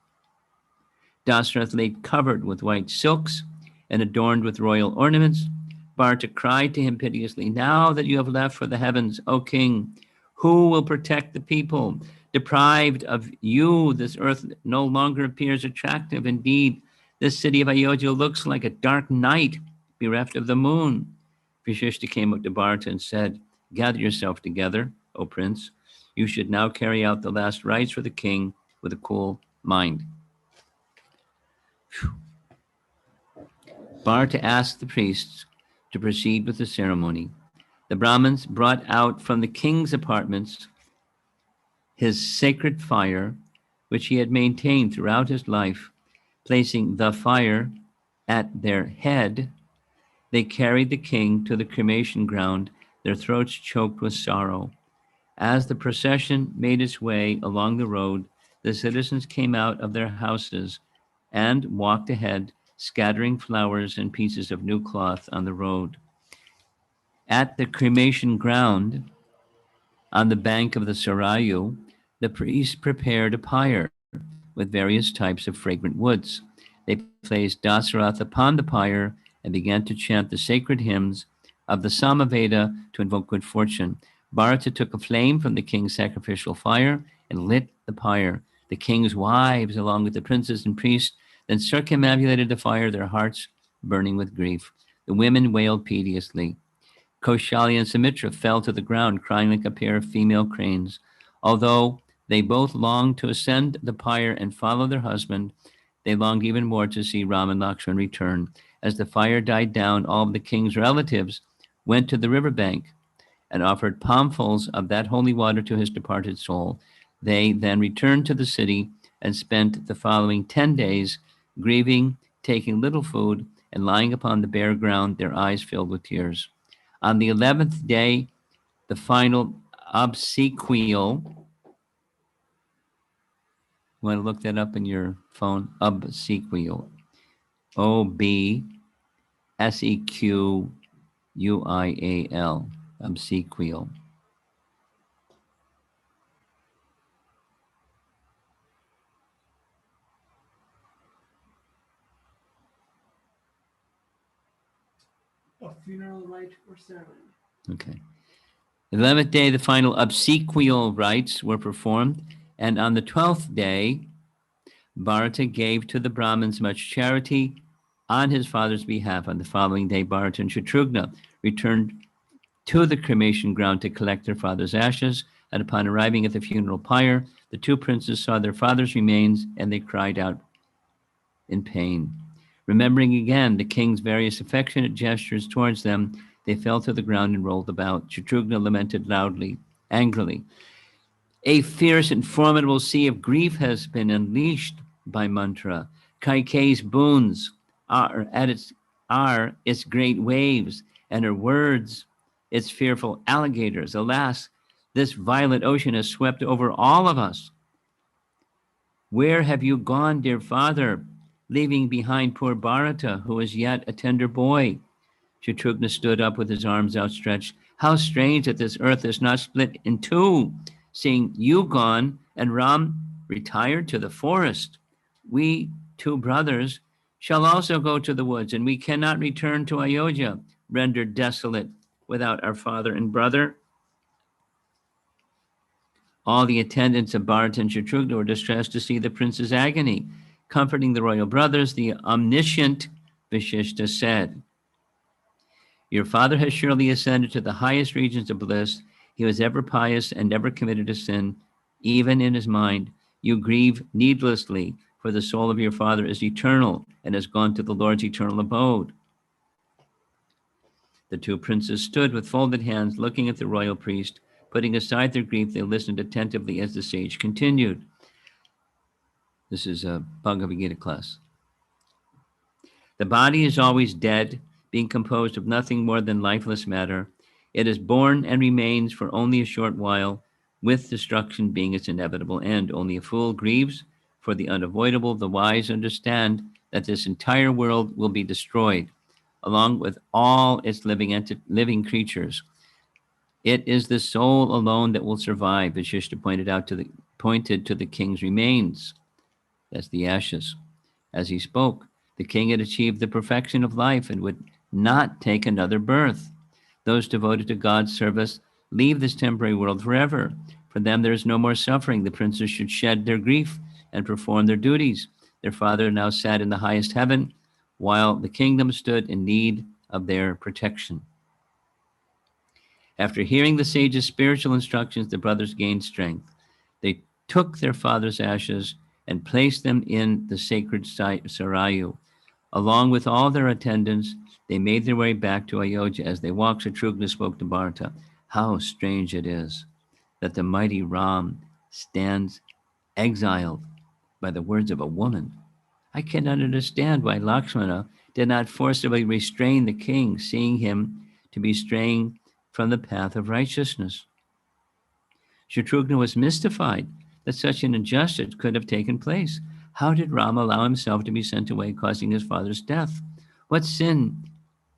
Dasratha lay covered with white silks and adorned with royal ornaments. Bharata cried to him piteously, Now that you have left for the heavens, O king, who will protect the people? Deprived of you, this earth no longer appears attractive. Indeed, this city of Ayodhya looks like a dark night, bereft of the moon. Vashishta came up to Bharata and said, Gather yourself together, O prince. You should now carry out the last rites for the king with a cool mind. Whew. Bharata asked the priests to proceed with the ceremony. The Brahmins brought out from the king's apartments his sacred fire, which he had maintained throughout his life. Placing the fire at their head, they carried the king to the cremation ground, their throats choked with sorrow. As the procession made its way along the road, The citizens came out of their houses and walked ahead, scattering flowers and pieces of new cloth on the road. At the cremation ground, on the bank of the Sarayu, the priests prepared a pyre with various types of fragrant woods. They placed Dasarath upon the pyre and began to chant the sacred hymns of the Samaveda to invoke good fortune. Bharata took a flame from the king's sacrificial fire and lit the pyre. The king's wives, along with the princes and priests, then circumambulated the fire, their hearts burning with grief. The women wailed piteously. Koshalya and Sumitra fell to the ground, crying like a pair of female cranes. Although they both longed to ascend the pyre and follow their husband, they longed even more to see Ram and Lakshman return. As the fire died down, all of the king's relatives went to the riverbank and offered palmfuls of that holy water to his departed soul. They then returned to the city and spent the following 10 days grieving, taking little food, and lying upon the bare ground, their eyes filled with tears. On the 11th day, the final obsequial, you want to look that up in your phone? Obsequial. Obsequial. Obsequial. A funeral rite or ceremony. Okay. The 11th day, the final obsequial rites were performed, and on the 12th day, Bharata gave to the Brahmins much charity on his father's behalf. On the following day, Bharata and Shatrughna returned to the cremation ground to collect their father's ashes, and upon arriving at the funeral pyre, the two princes saw their father's remains, and they cried out in pain. Remembering again the king's various affectionate gestures towards them, they fell to the ground and rolled about. Shatrughna lamented loudly, angrily. A fierce and formidable sea of grief has been unleashed by Mantra. Kaikeyi's boons are its great waves, and her words its fearful alligators. Alas, this violent ocean has swept over all of us. Where have you gone, dear father, leaving behind poor Bharata, who is yet a tender boy? Shatrughna stood up with his arms outstretched. How strange that this earth is not split in two, seeing you gone and Ram retired to the forest. We two brothers shall also go to the woods, and we cannot return to Ayodhya, rendered desolate without our father and brother. All the attendants of Bharata and Shatrughna were distressed to see the prince's agony. Comforting the royal brothers, the omniscient Vashishta said, your father has surely ascended to the highest regions of bliss. He was ever pious and never committed a sin, even in his mind. You grieve needlessly, for the soul of your father is eternal and has gone to the Lord's eternal abode. The two princes stood with folded hands, looking at the royal priest. Putting aside their grief, they listened attentively as the sage continued. This is a Bhagavad Gita class. The body is always dead, being composed of nothing more than lifeless matter. It is born and remains for only a short while, with destruction being its inevitable end. Only a fool grieves for the unavoidable. The wise understand that this entire world will be destroyed, along with all its living creatures. It is the soul alone that will survive, Vashishta pointed to the king's remains. That's the ashes. As he spoke, the king had achieved the perfection of life and would not take another birth. Those devoted to God's service leave this temporary world forever. For them, there is no more suffering. The princes should shed their grief and perform their duties. Their father now sat in the highest heaven, while the kingdom stood in need of their protection. After hearing the sage's spiritual instructions, the brothers gained strength. They took their father's ashes and placed them in the sacred Sarayu. Along with all their attendants, they made their way back to Ayodhya. As they walked, Shatrughna spoke to Bharata. How strange it is that the mighty Ram stands exiled by the words of a woman. I cannot understand why Lakshmana did not forcibly restrain the king, seeing him to be straying from the path of righteousness. Shatrughna was mystified that such an injustice could have taken place? How did Rama allow himself to be sent away, causing his father's death? What sin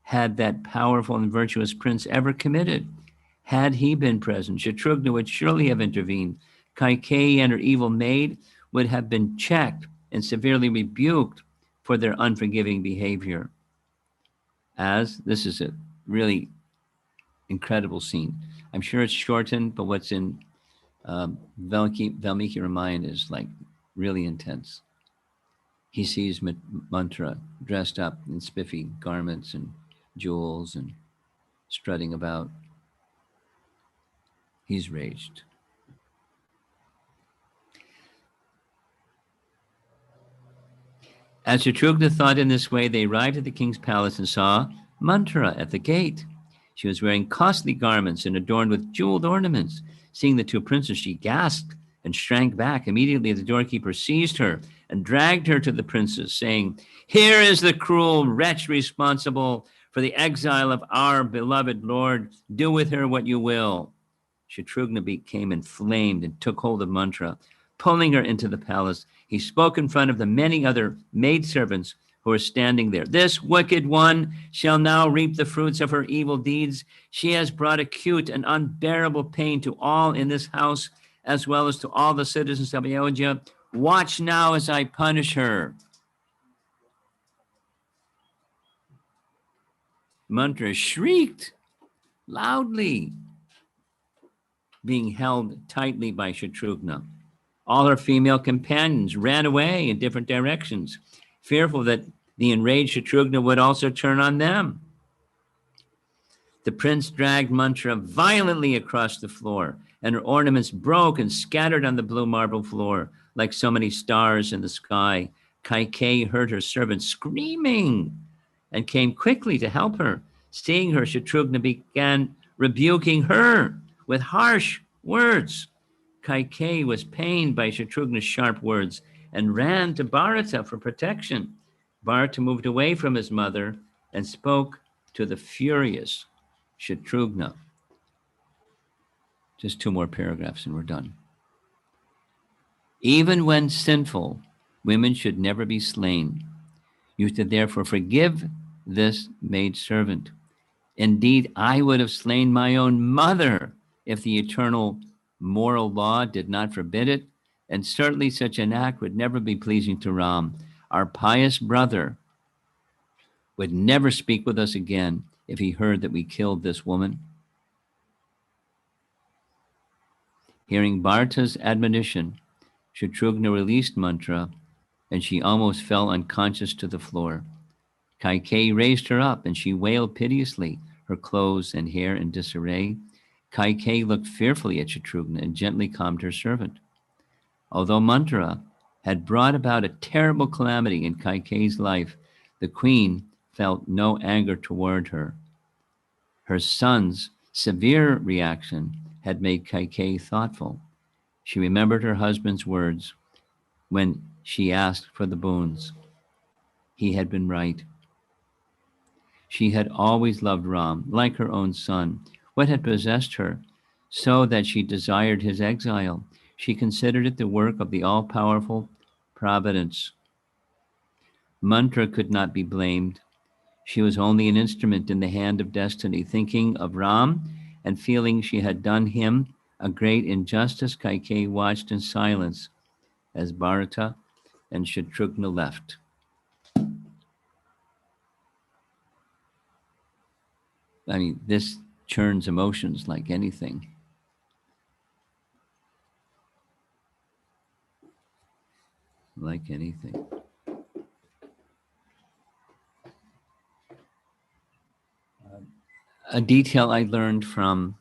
had that powerful and virtuous prince ever committed? Had he been present, Shatrughna would surely have intervened. Kaikeyi and her evil maid would have been checked and severely rebuked for their unforgiving behavior. As this is a really incredible scene. I'm sure it's shortened, but what's in Valmiki Ramayana is like really intense. He sees Mantra dressed up in spiffy garments and jewels and strutting about. He's raged. As Shatrughna thought in this way, they arrived at the king's palace and saw Mantra at the gate. She was wearing costly garments and adorned with jeweled ornaments. Seeing the two princes, she gasped and shrank back. Immediately, the doorkeeper seized her and dragged her to the princes, saying, "Here is the cruel wretch responsible for the exile of our beloved Lord. Do with her what you will." Shatrughna became inflamed and took hold of Mantra. Pulling her into the palace, he spoke in front of the many other maidservants who were standing there. "This wicked one shall now reap the fruits of her evil deeds. She has brought acute and unbearable pain to all in this house, as well as to all the citizens of Ayodhya. Watch now as I punish her." Mantra shrieked loudly, being held tightly by Shatrughna. All her female companions ran away in different directions, fearful that the enraged Shatrughna would also turn on them. The prince dragged Mantra violently across the floor, and her ornaments broke and scattered on the blue marble floor like so many stars in the sky. Kaikeyi heard her servants screaming and came quickly to help her. Seeing her, Shatrughna began rebuking her with harsh words. Kaikeyi was pained by Shatrughna's sharp words and ran to Bharata for protection. Bharata moved away from his mother and spoke to the furious Shatrughna. Just 2 more paragraphs and we're done. "Even when sinful, women should never be slain. You should therefore forgive this maidservant. Indeed, I would have slain my own mother if the eternal moral law did not forbid it, and certainly such an act would never be pleasing to Ram. Our pious brother would never speak with us again if he heard that we killed this woman." Hearing Bharata's admonition, Shatrughna released Mantra, and she almost fell unconscious to the floor. Kaikeyi raised her up, and she wailed piteously, her clothes and hair in disarray. Kaikeyi looked fearfully at Shatrughna and gently calmed her servant. Although Mantra had brought about a terrible calamity in Kaikeyi's life, the queen felt no anger toward her. Her son's severe reaction had made Kaikeyi thoughtful. She remembered her husband's words when she asked for the boons. He had been right. She had always loved Ram like her own son. What had possessed her so that she desired his exile? She considered it the work of the all-powerful providence. Mantra could not be blamed. She was only an instrument in the hand of destiny. Thinking of Ram and feeling she had done him a great injustice, Kaikeyi watched in silence as Bharata and Shatrughna left. I mean, this churns emotions like anything. Like anything. A detail I learned from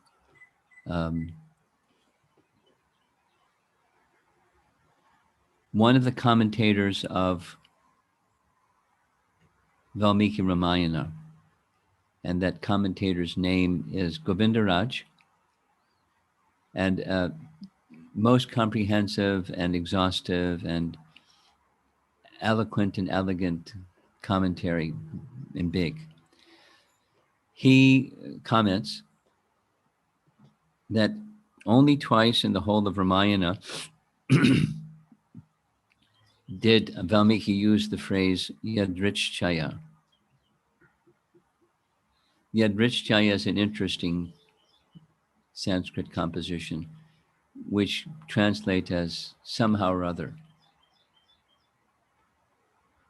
one of the commentators of Valmiki Ramayana, and that commentator's name is Govindaraj, and most comprehensive and exhaustive and eloquent and elegant commentary and big. He comments that only twice in the whole of Ramayana did Valmiki use the phrase Yadrichchaya. Yadrichchaya is an interesting Sanskrit composition, which translates as somehow or other.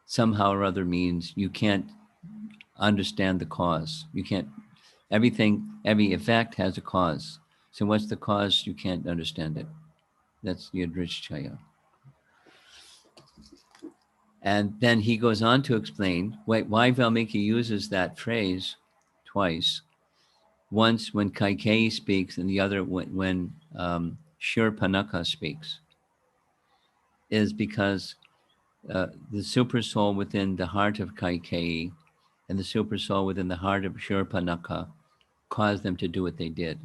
Somehow or other means you can't understand the cause. You can't, every effect has a cause. So what's the cause? You can't understand it. That's Yadrichchaya. And then he goes on to explain why Valmiki uses that phrase twice. Once when Kaikeyi speaks, and the other when Shurpanakha speaks, is because the super soul within the heart of Kaikeyi and the super soul within the heart of Shurpanakha caused them to do what they did.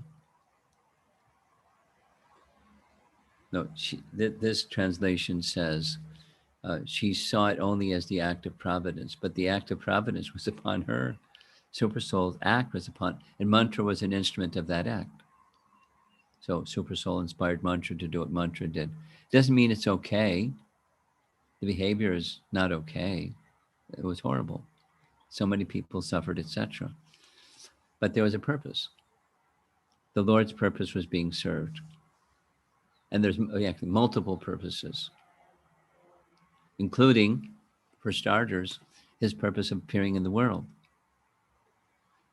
No, this translation says she saw it only as the act of providence, but the act of providence was upon her. Super soul's act was upon, and mantra was an instrument of that act. So super soul inspired mantra to do what mantra did. Doesn't mean it's okay. The behavior is not okay. It was horrible. So many people suffered, etc. But there was a purpose. The Lord's purpose was being served. And there's actually multiple purposes, including, for starters, his purpose of appearing in the world,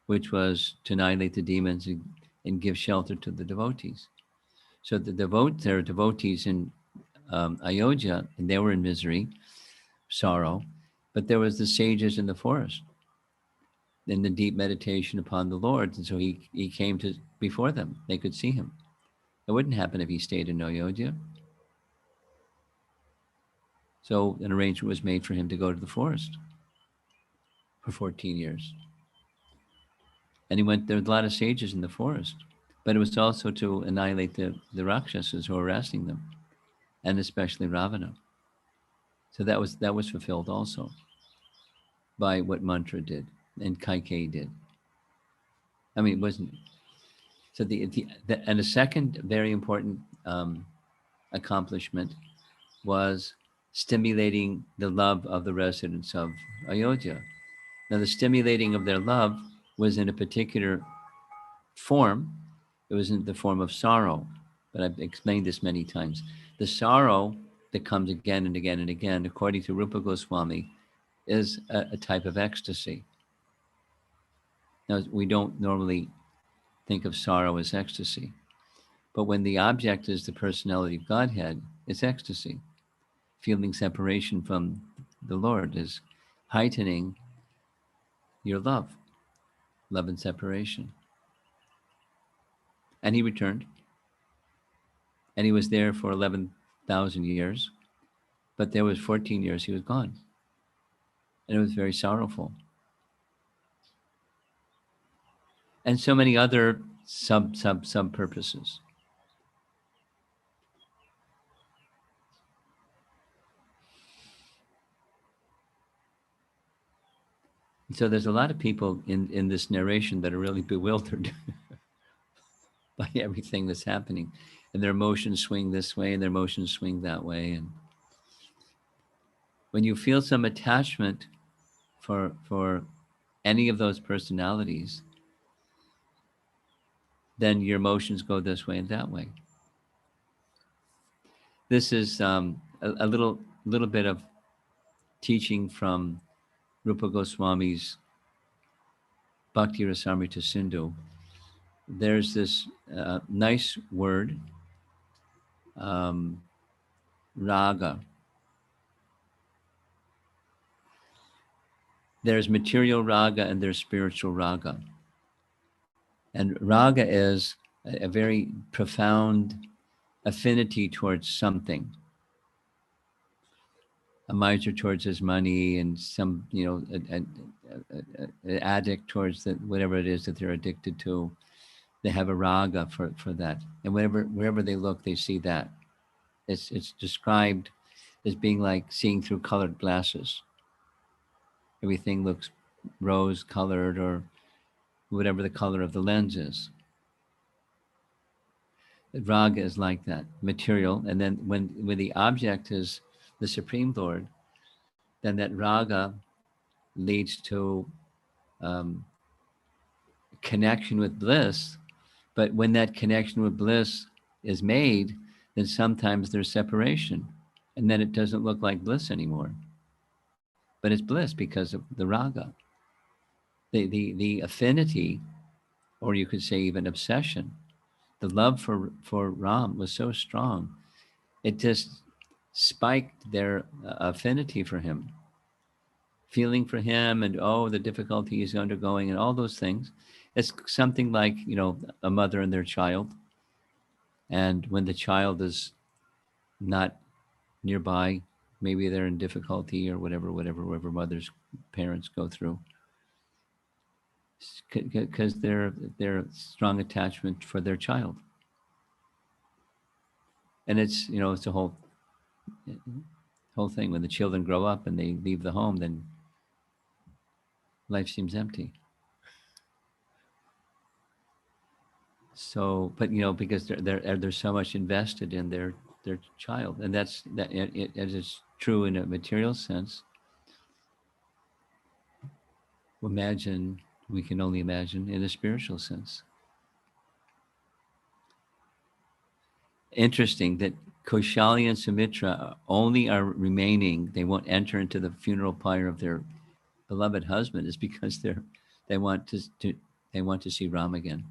which was to annihilate the demons and give shelter to the devotees. So there are devotees in Ayodhya, and they were in misery, sorrow, but there was the sages in the forest in the deep meditation upon the Lord, and so he came to before them. They could see him. It wouldn't happen if he stayed in Ayodhya. So an arrangement was made for him to go to the forest for 14 years. And he went, there were a lot of sages in the forest, but it was also to annihilate the Rakshasas who were harassing them, and especially Ravana. So that was fulfilled also by what mantra did and Kaikeyi did. I mean, it wasn't. So and the second very important accomplishment was stimulating the love of the residents of Ayodhya. Now, the stimulating of their love was in a particular form. It was in the form of sorrow, but I've explained this many times. The sorrow that comes again and again and again, according to Rupa Goswami, is a type of ecstasy. Now, we don't normally think of sorrow as ecstasy, but when the object is the personality of Godhead, it's ecstasy. Feeling separation from the Lord is heightening your love and separation. And he returned, and he was there for 11,000 years, but there was 14 years he was gone, and it was very sorrowful. And so many other sub purposes. So there's a lot of people in this narration that are really bewildered by everything that's happening, and their emotions swing this way and their emotions swing that way. And when you feel some attachment for any of those personalities, then your emotions go this way and that way. This is a little bit of teaching from Rupa Goswami's Bhakti Rasamrita Sindhu. There's this nice word, raga. There's material raga and there's spiritual raga. And raga is a very profound affinity towards something. A miser towards his money, and some, an addict towards whatever it is that they're addicted to. They have a raga for that. And wherever they look, they see that. It's described as being like seeing through colored glasses. Everything looks rose-colored or whatever the color of the lens is. Raga is like that, material. And then when the object is the Supreme Lord, then that raga leads to connection with bliss. But when that connection with bliss is made, then sometimes there's separation. And then it doesn't look like bliss anymore. But it's bliss because of the raga. The affinity, or you could say even obsession, the love for Ram was so strong, it just spiked their affinity for him, feeling for him, and the difficulty he's undergoing, and all those things. It's something like, a mother and their child, and when the child is not nearby, maybe they're in difficulty or whatever mothers, parents go through, because they're strong attachment for their child. And it's a whole thing. When the children grow up and they leave the home, then life seems empty. So, but because they're so much invested in their child, and that it is true in a material sense. We can only imagine in a spiritual sense. Interesting that Kaushalya and Sumitra only are remaining. They won't enter into the funeral pyre of their beloved husband, is because they want to see Ram again.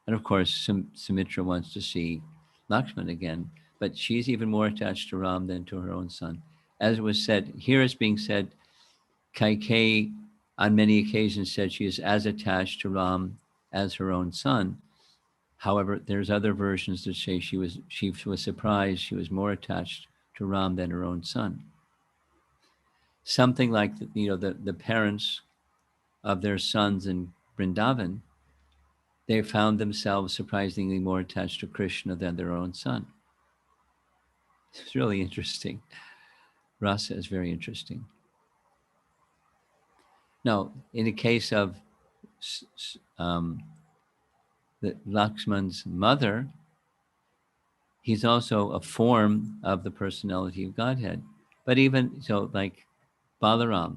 And of course, Sumitra wants to see Lakshman again, but she's even more attached to Ram than to her own son. As it was said, here it's being said, Kaikeyi on many occasions said she is as attached to Ram as her own son. However, there's other versions that say she was surprised she was more attached to Ram than her own son. Something like the parents of their sons in Vrindavan, they found themselves surprisingly more attached to Krishna than their own son. It's really interesting. Rasa is very interesting. Now, in the case of Lakshman's mother, he's also a form of the personality of Godhead. But even so, like Balaram,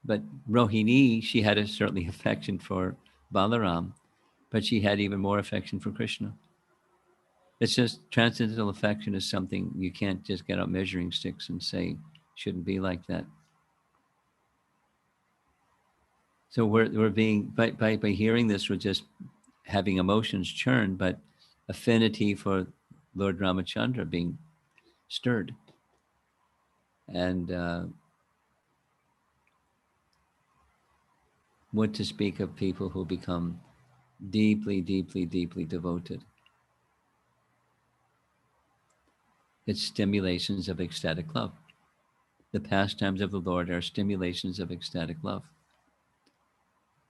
but Rohini, she had a certainly affection for Balaram, but she had even more affection for Krishna. It's just transcendental affection is something you can't just get out measuring sticks and say shouldn't be like that. So we're being by hearing this, we're just having emotions churn, but affinity for Lord Ramachandra being stirred. And what to speak of people who become deeply, deeply, deeply devoted. It's stimulations of ecstatic love. The pastimes of the Lord are stimulations of ecstatic love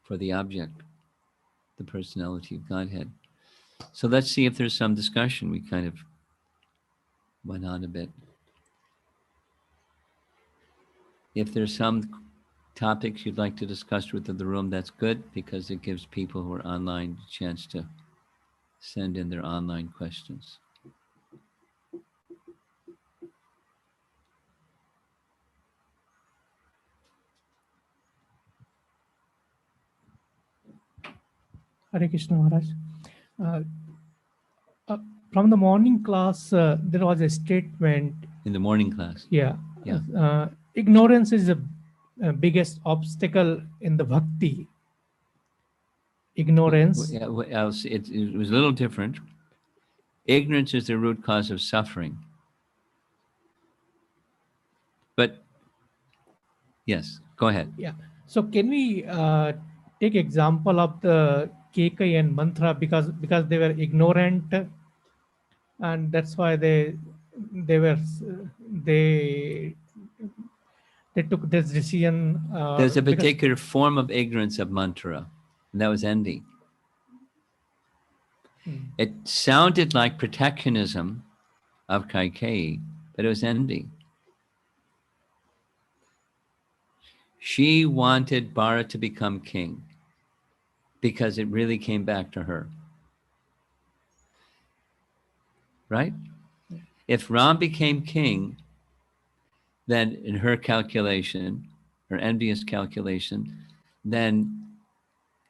for the object, the personality of Godhead. So let's see if there's some discussion. We kind of went on a bit. If there's some topics you'd like to discuss within the room, that's good, because it gives people who are online a chance to send in their online questions. Hare Krishna Maharaj. From the morning class, there was a statement. In the morning class? Yeah. Yeah. Ignorance is the biggest obstacle in the bhakti. Ignorance. Yeah, it was a little different. Ignorance is the root cause of suffering. But yes, go ahead. Yeah. So can we take example of the Kekai and Mantra because they were ignorant, and that's why they took this decision. There's a particular form of ignorance of mantra, and that was envy. It sounded like protectionism of Kaikeyi, but it was envy. She wanted Bharat to become king because it really came back to her. right? If Ram became king, then in her calculation, her envious calculation, then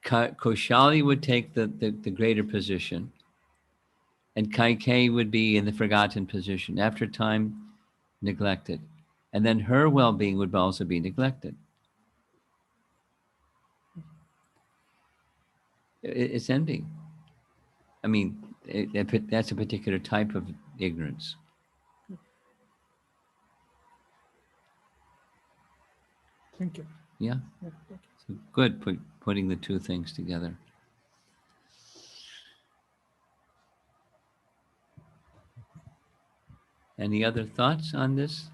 Koshali would take the greater position, and Kaikeyi would be in the forgotten position, after time neglected. And then her well-being would also be neglected. It's envy. I mean, that's a particular type of ignorance. Thank you. Yeah. Yeah, thank you. So good putting the two things together. Any other thoughts on this?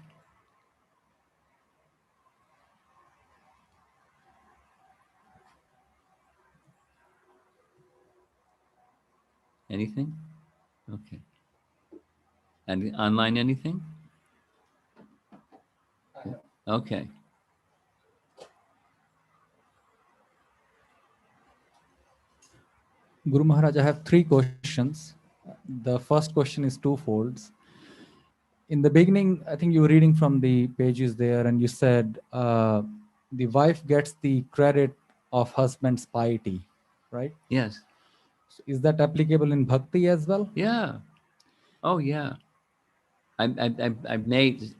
Anything? Okay. And online, anything? Okay. Guru Maharaj, I have 3 questions. The first question is twofold. In the beginning, I think you were reading from the pages there, and you said the wife gets the credit of husband's piety, right? Yes. So is that applicable in bhakti as well? Yeah. Oh, yeah. I've made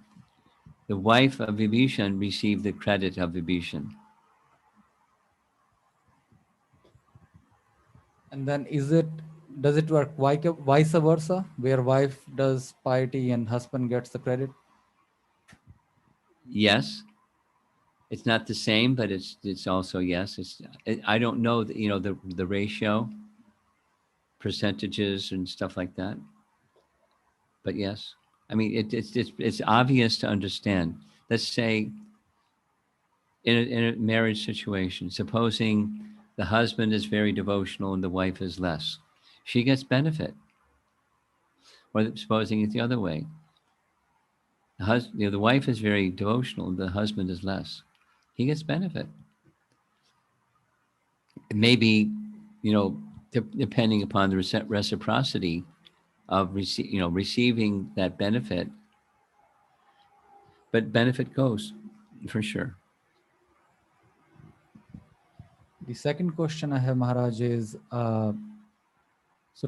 the wife of Vibhishan receive the credit of Vibhishan. And then does it work vice versa, where wife does piety and husband gets the credit? Yes. It's not the same, but it's also yes. I don't know the ratio, percentages and stuff like that. But yes, I mean it's obvious to understand. Let's say in a marriage situation, supposing the husband is very devotional and the wife is less, she gets benefit. Or supposing it's the other way, the wife is very devotional and the husband is less, he gets benefit. Maybe, depending upon the reciprocity of receiving that benefit, but benefit goes for sure. The second question I have, Maharaj, is so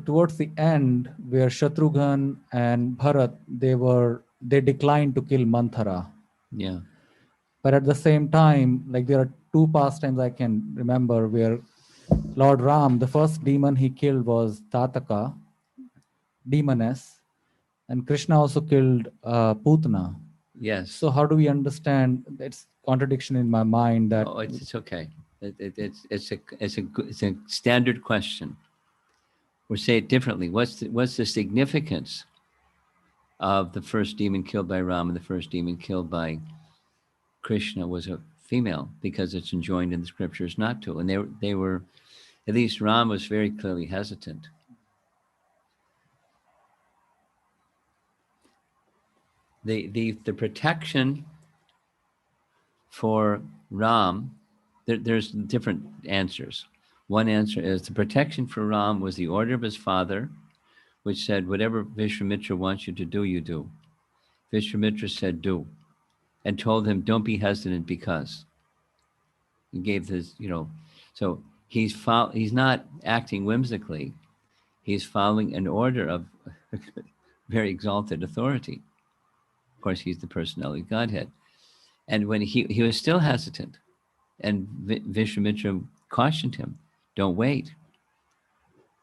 towards the end, where Shatrughan and Bharat, they declined to kill Manthara. Yeah. But at the same time, like there are 2 pastimes I can remember where Lord Ram, the first demon he killed was Tataka, demoness, and Krishna also killed Putana. Yes. So how do we understand? It's contradiction in my mind that. Oh, it's okay. It's a standard question. Or say it differently. What's the significance of the first demon killed by Ram and the first demon killed by Krishna was a female? Because it's enjoined in the scriptures not to. And they were, at least Ram was very clearly hesitant. The protection for Ram, there's different answers. One answer is the protection for Ram was the order of his father, which said, whatever Vishwamitra wants you to do, you do. Vishwamitra said, do, and told him, don't be hesitant because. He gave this, so he's not acting whimsically. He's following an order of very exalted authority. Of course, he's the personality of Godhead. And when he was still hesitant, and Vishwamitra cautioned him, don't wait.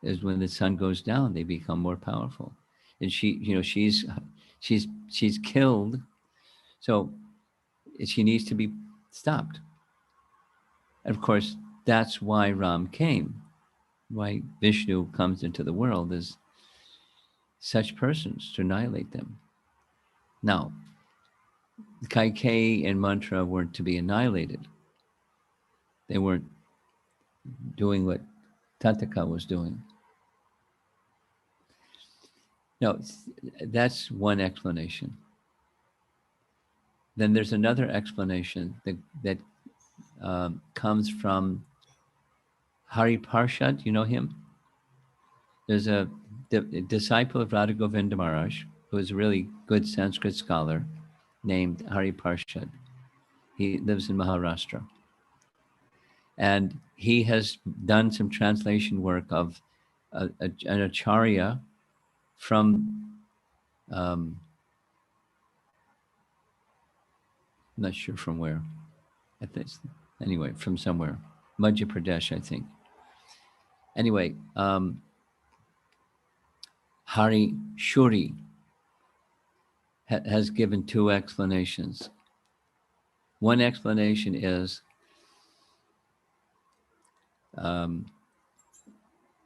Is when the sun goes down, they become more powerful. And she's killed, so she needs to be stopped. And of course, that's why Ram came, why Vishnu comes into the world as such persons to annihilate them. Now, Kaikeyi and Mantra weren't to be annihilated. They weren't doing what Tataka was doing. No, that's one explanation. Then there's another explanation that comes from Hari Parshad. You know him? There's a disciple of Radha Govinda Maharaj, who is a really good Sanskrit scholar, named Hari Parshad. He lives in Maharashtra. And he has done some translation work of an acharya from, I'm not sure from where. I think, anyway, from somewhere. Madhya Pradesh, I think. Anyway, Hari Shuri has given two explanations. One explanation is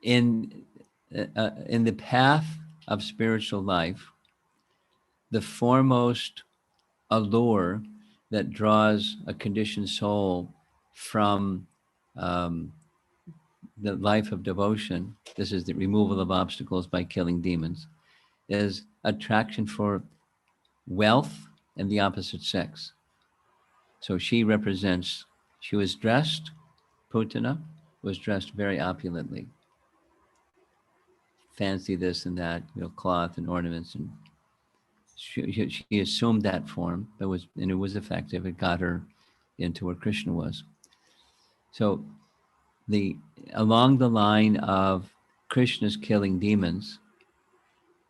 in the path of spiritual life, the foremost allure that draws a conditioned soul from the life of devotion, this is the removal of obstacles by killing demons, is attraction for wealth and the opposite sex. So she was dressed, Putana was dressed very opulently. Fancy this and that, cloth and ornaments, and she assumed that form, and it was effective. It got her into where Krishna was. So along the line of Krishna's killing demons,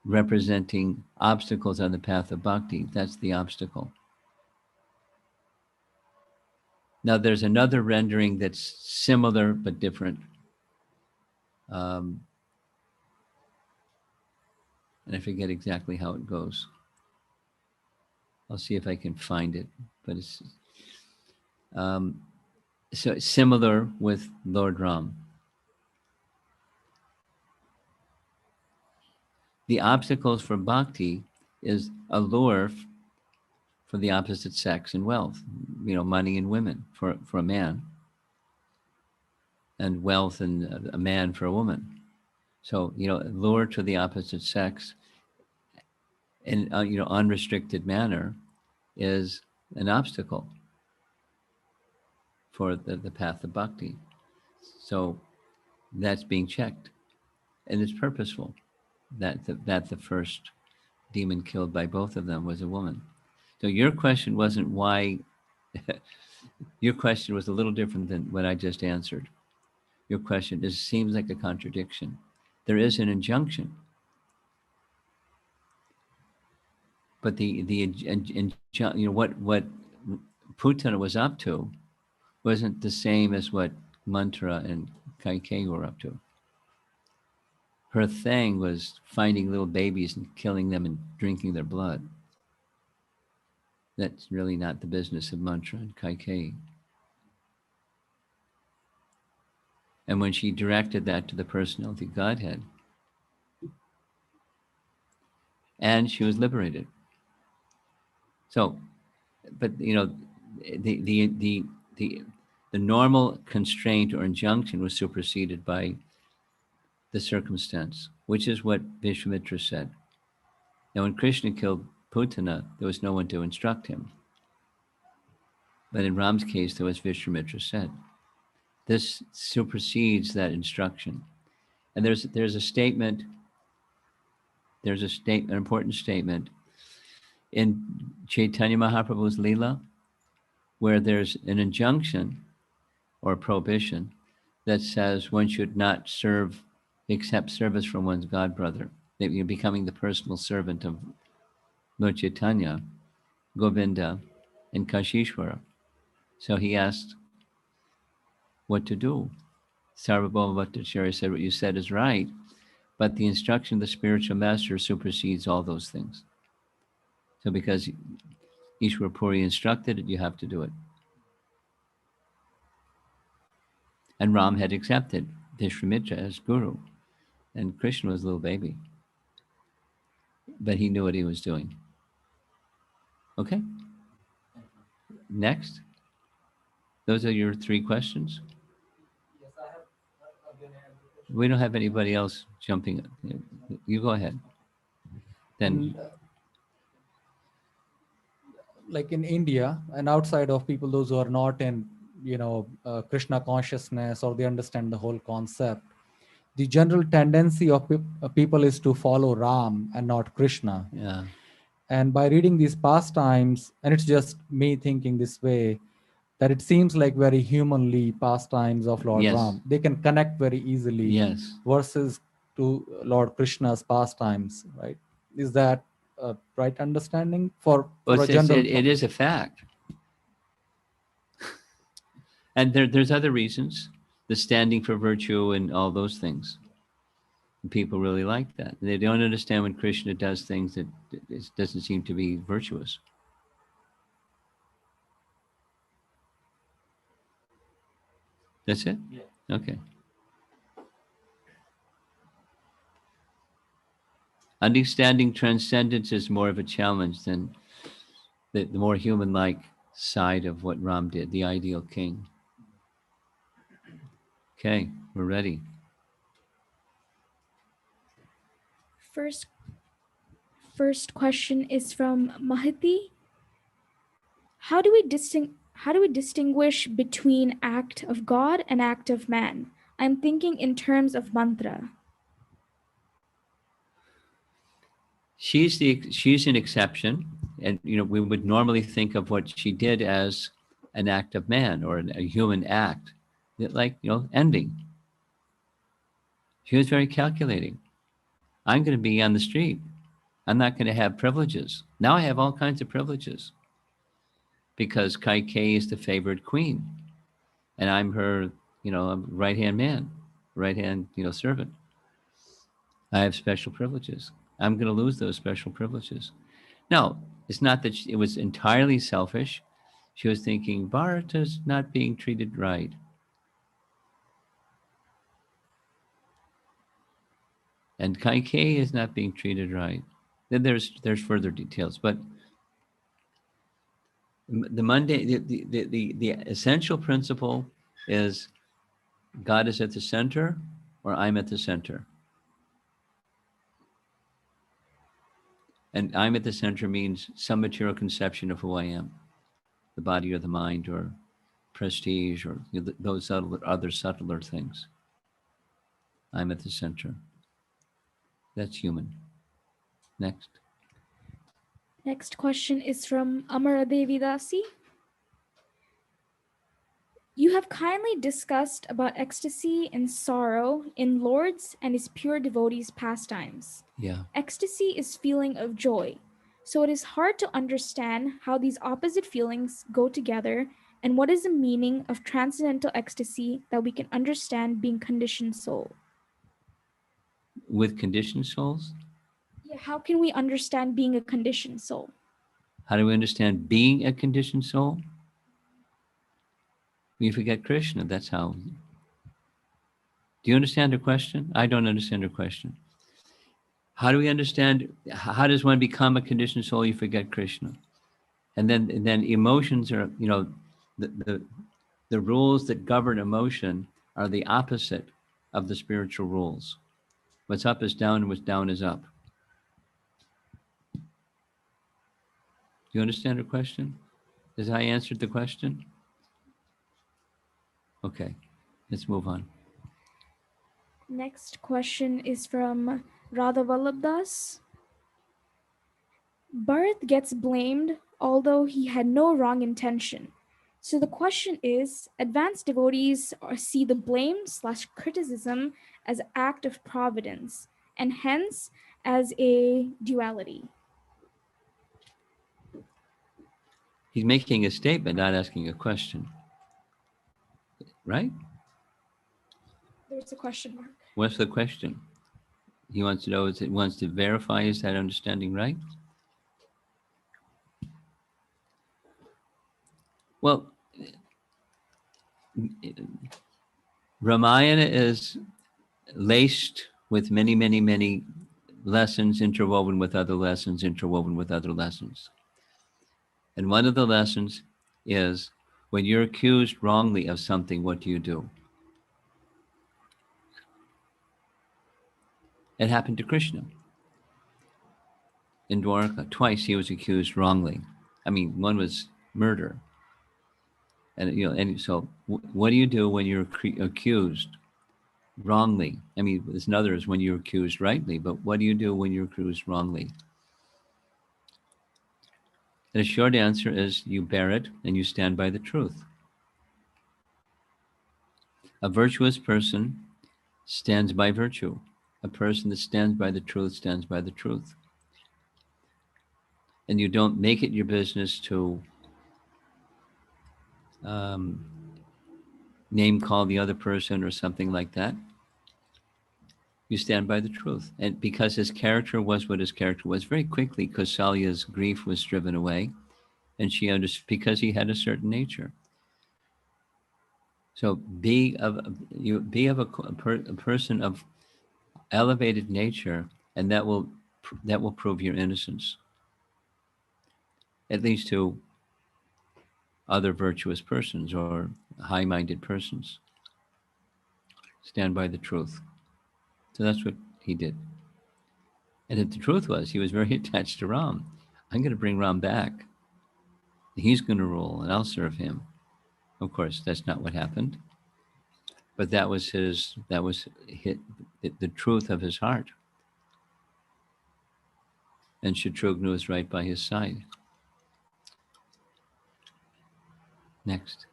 representing obstacles on the path of bhakti, that's the obstacle. Now there's another rendering that's similar but different. And I forget exactly how it goes. I'll see if I can find it, but it's so similar with Lord Ram. The obstacles for bhakti is a lure for the opposite sex and wealth, money and women for a man, and wealth and a man for a woman. So, lure to the opposite sex in unrestricted manner is an obstacle for the path of bhakti. So that's being checked, and it's purposeful that the first demon killed by both of them was a woman. So your question wasn't why. Your question was a little different than what I just answered. Your question seems like a contradiction. There is an injunction, but what Putana was up to wasn't the same as what Mantra and Kaikeyi were up to. Her thing was finding little babies and killing them and drinking their blood. That's really not the business of Mantra and Kaikeyi. And when she directed that to the personality of Godhead, and she was liberated. So, but the normal constraint or injunction was superseded by the circumstance, which is what Vishwamitra said. Now, when Krishna killed Putana, there was no one to instruct him. But in Ram's case, there was Vishwamitra said. This supersedes that instruction. And there's a statement, an important statement in Chaitanya Mahaprabhu's Leela, where there's an injunction or prohibition that says one should not accept service from one's god brother, that you're becoming the personal servant of Lord Chaitanya, Govinda, and Kashishwara. So he asked what to do. Sarvabhauma Bhattacharya said, what you said is right, but the instruction of the spiritual master supersedes all those things. So because Ishwar Puri instructed it, you have to do it. And Ram had accepted Vishwamitra as guru, and Krishna was a little baby. But he knew what he was doing. Okay? Next. Those are your three questions? Yes, I have again another question. We don't have anybody else jumping. You go ahead. Then, like in India and outside of people, those who are not in, Krishna consciousness, or they understand the whole concept, the general tendency of people is to follow Ram and not Krishna. Yeah. And by reading these pastimes, and it's just me thinking this way, that it seems like very humanly pastimes of Lord Yes. Ram. They can connect very easily Yes. versus to Lord Krishna's pastimes, right? Is that a right understanding for Well, a general? it is a fact. And there's other reasons, the standing for virtue and all those things. People really like that. They don't understand when Krishna does things that doesn't seem to be virtuous. That's it? Yeah. Okay. Understanding transcendence is more of a challenge than the more human-like side of what Ram did, the ideal king. Okay, we're ready. First question is from Mahati. How do we distinguish between act of God and act of man? I'm thinking in terms of mantra. She's an exception, and we would normally think of what she did as an act of man or a human act, like ending. She was very calculating. I'm going to be on the street. I'm not going to have privileges. Now I have all kinds of privileges because Kaikeyi is the favored queen, and I'm her, right-hand man, right-hand, servant. I have special privileges. I'm going to lose those special privileges. No, it's not that it was entirely selfish. She was thinking, Bharata's not being treated right. And Kaikeyi is not being treated right. Then there's further details, but the essential principle is God is at the center, or I'm at the center. And I'm at the center means some material conception of who I am, the body or the mind or prestige or those other subtler things. I'm at the center. That's human. Next. Next question is from Amaradevi Dasi. You have kindly discussed about ecstasy and sorrow in Lord's and his pure devotees' pastimes. Yeah. Ecstasy is feeling of joy, so it is hard to understand how these opposite feelings go together and what is the meaning of transcendental ecstasy that we can understand being conditioned soul. With conditioned souls? Yeah, how can we understand being a conditioned soul? How do we understand being a conditioned soul? We forget Krishna, that's how. Do you understand her question? I don't understand her question. How do we understand, how does one become a conditioned soul? You forget Krishna. And then emotions are, the rules that govern emotion are the opposite of the spiritual rules. What's up is down, and what's down is up. Do you understand her question? Has I answered the question? Okay, let's move on. Next question is from Radha Vallabhdas. Bharat gets blamed although he had no wrong intention. So the question is, advanced devotees see the blame/criticism as an act of providence and hence as a duality. He's making a statement, not asking a question. Right? There's a question mark. What's the question? He wants to know, wants to verify, is that understanding right? Well, Ramayana is laced with many, many, many lessons interwoven with other lessons, interwoven with other lessons. And one of the lessons is when you're accused wrongly of something, what do? It happened to Krishna. In Dwarka, twice he was accused wrongly. I mean, one was murder. And so what do you do when you're accused? wrongly. I mean, there's another is when you're accused rightly, but what do you do when you're accused wrongly? The short answer is you bear it and you stand by the truth. A virtuous person stands by virtue. A person that stands by the truth stands by the truth. And you don't make it your business to name call the other person or something like that. You stand by the truth. And because his character was what his character was, very quickly Kausalya's grief was driven away, and she understood because he had a certain nature. So be of a person of elevated nature, and that will prove your innocence, at least to other virtuous persons or high-minded persons. Stand by the truth. So that's what he did. And the truth was, he was very attached to Ram. I'm going to bring Ram back. He's going to rule, and I'll serve him. Of course, that's not what happened. But that was the truth of his heart. And Shatrugna was right by his side. Next.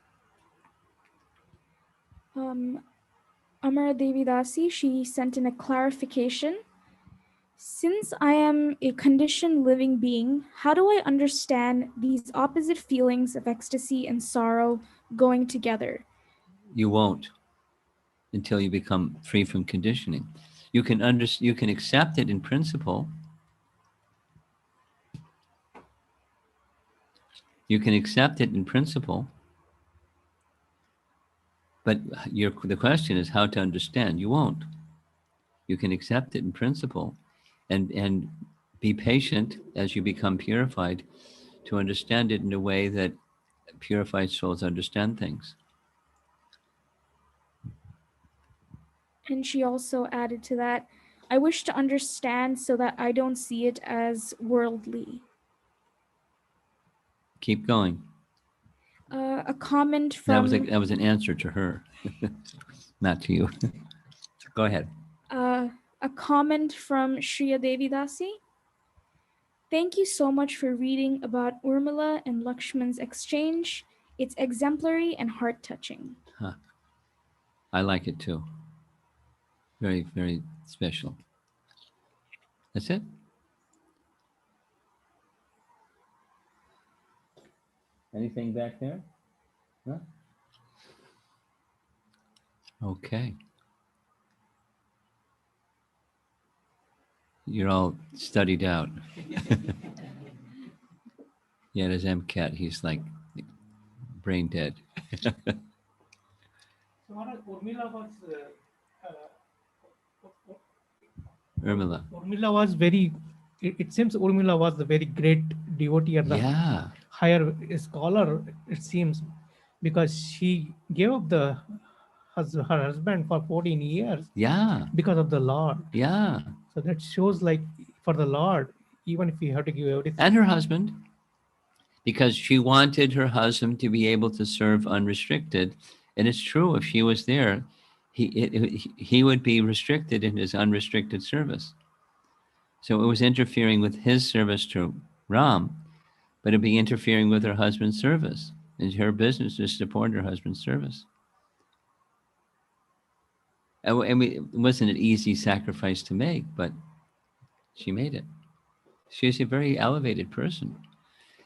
Amara Devi Dasi, she sent in a clarification. Since I am a conditioned living being, how do I understand these opposite feelings of ecstasy and sorrow going together? You won't until you become free from conditioning. You can accept it in principle. You can accept it in principle. But the question is how to understand. You won't. You can accept it in principle and be patient as you become purified to understand it in a way that purified souls understand things. And she also added to that, I wish to understand so that I don't see it as worldly. Keep going. A comment from... That was an answer to her, not to you. Go ahead. A comment from Shriya Devi Dasi. Thank you so much for reading about Urmila and Lakshman's exchange. It's exemplary and heart-touching. Huh. I like it too. Very, very special. That's it? Anything back there? No? Okay. You're all studied out. Yeah, there's MCAT. He's like brain dead. Urmila was very, it seems Urmila was a very great devotee and Yeah. higher scholar, it seems, because she gave up her husband for 14 years. Yeah. Because of the Lord. Yeah. So that shows like for the Lord, even if you have to give everything. And her husband, because she wanted her husband to be able to serve unrestricted. And it's true, if she was there, he would be restricted in his unrestricted service. So it was interfering with his service to Ram, but it'd be interfering with her husband's service. And her business to support her husband's service. It wasn't an easy sacrifice to make, but she made it. She's a very elevated person.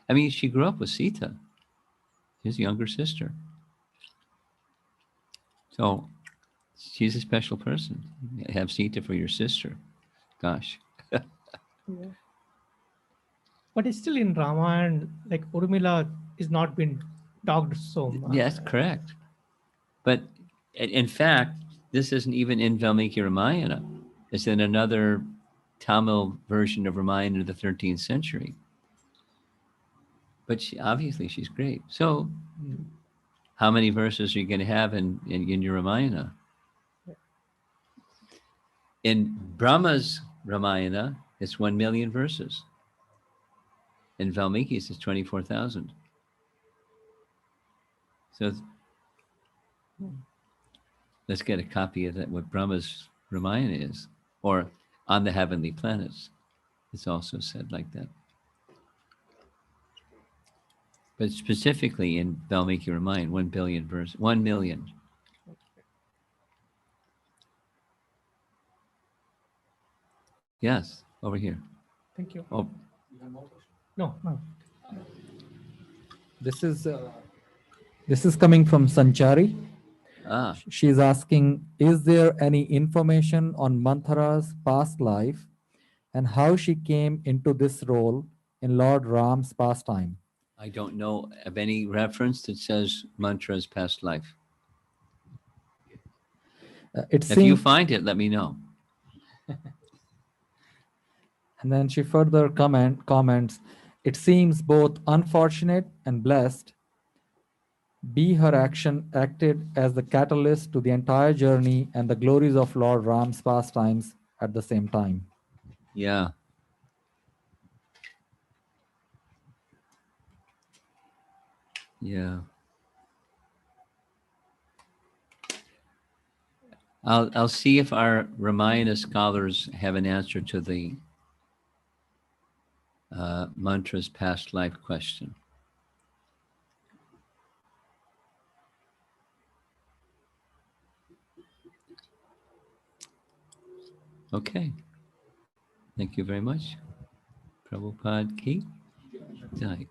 I mean, she grew up with Sita, his younger sister. So she's a special person. Have Sita for your sister. Gosh. Yeah. But it's still in Ramayana, like Urmila is not been talked so much. Yes, correct. But in fact, this isn't even in Valmiki Ramayana. It's in another Tamil version of Ramayana of the 13th century. But obviously she's great. So how many verses are you going to have in your Ramayana? In Brahma's Ramayana, it's 1 million verses. In Valmiki's, it's 24,000. So Let's get a copy of that, what Brahma's Ramayana is, or on the heavenly planets. It's also said like that. But specifically in Valmiki Ramayana, 1 billion verse, 1 million. Yes, over here. Thank you. Oh, No, no. This is coming from Sanchari. ah, She's asking, is there any information on Manthara's past life and how she came into this role in Lord Ram's pastime? I don't know of any reference that says mantra's past life. It If you seems, find it, let me know. and then she further comments, it seems both unfortunate and blessed. B, her action acted as the catalyst to the entire journey and the glories of Lord Ram's pastimes at the same time. Yeah. Yeah. I'll see if our Ramayana scholars have an answer to the mantra's past life question. Okay. Thank you very much. Prabhupada Ki Jai.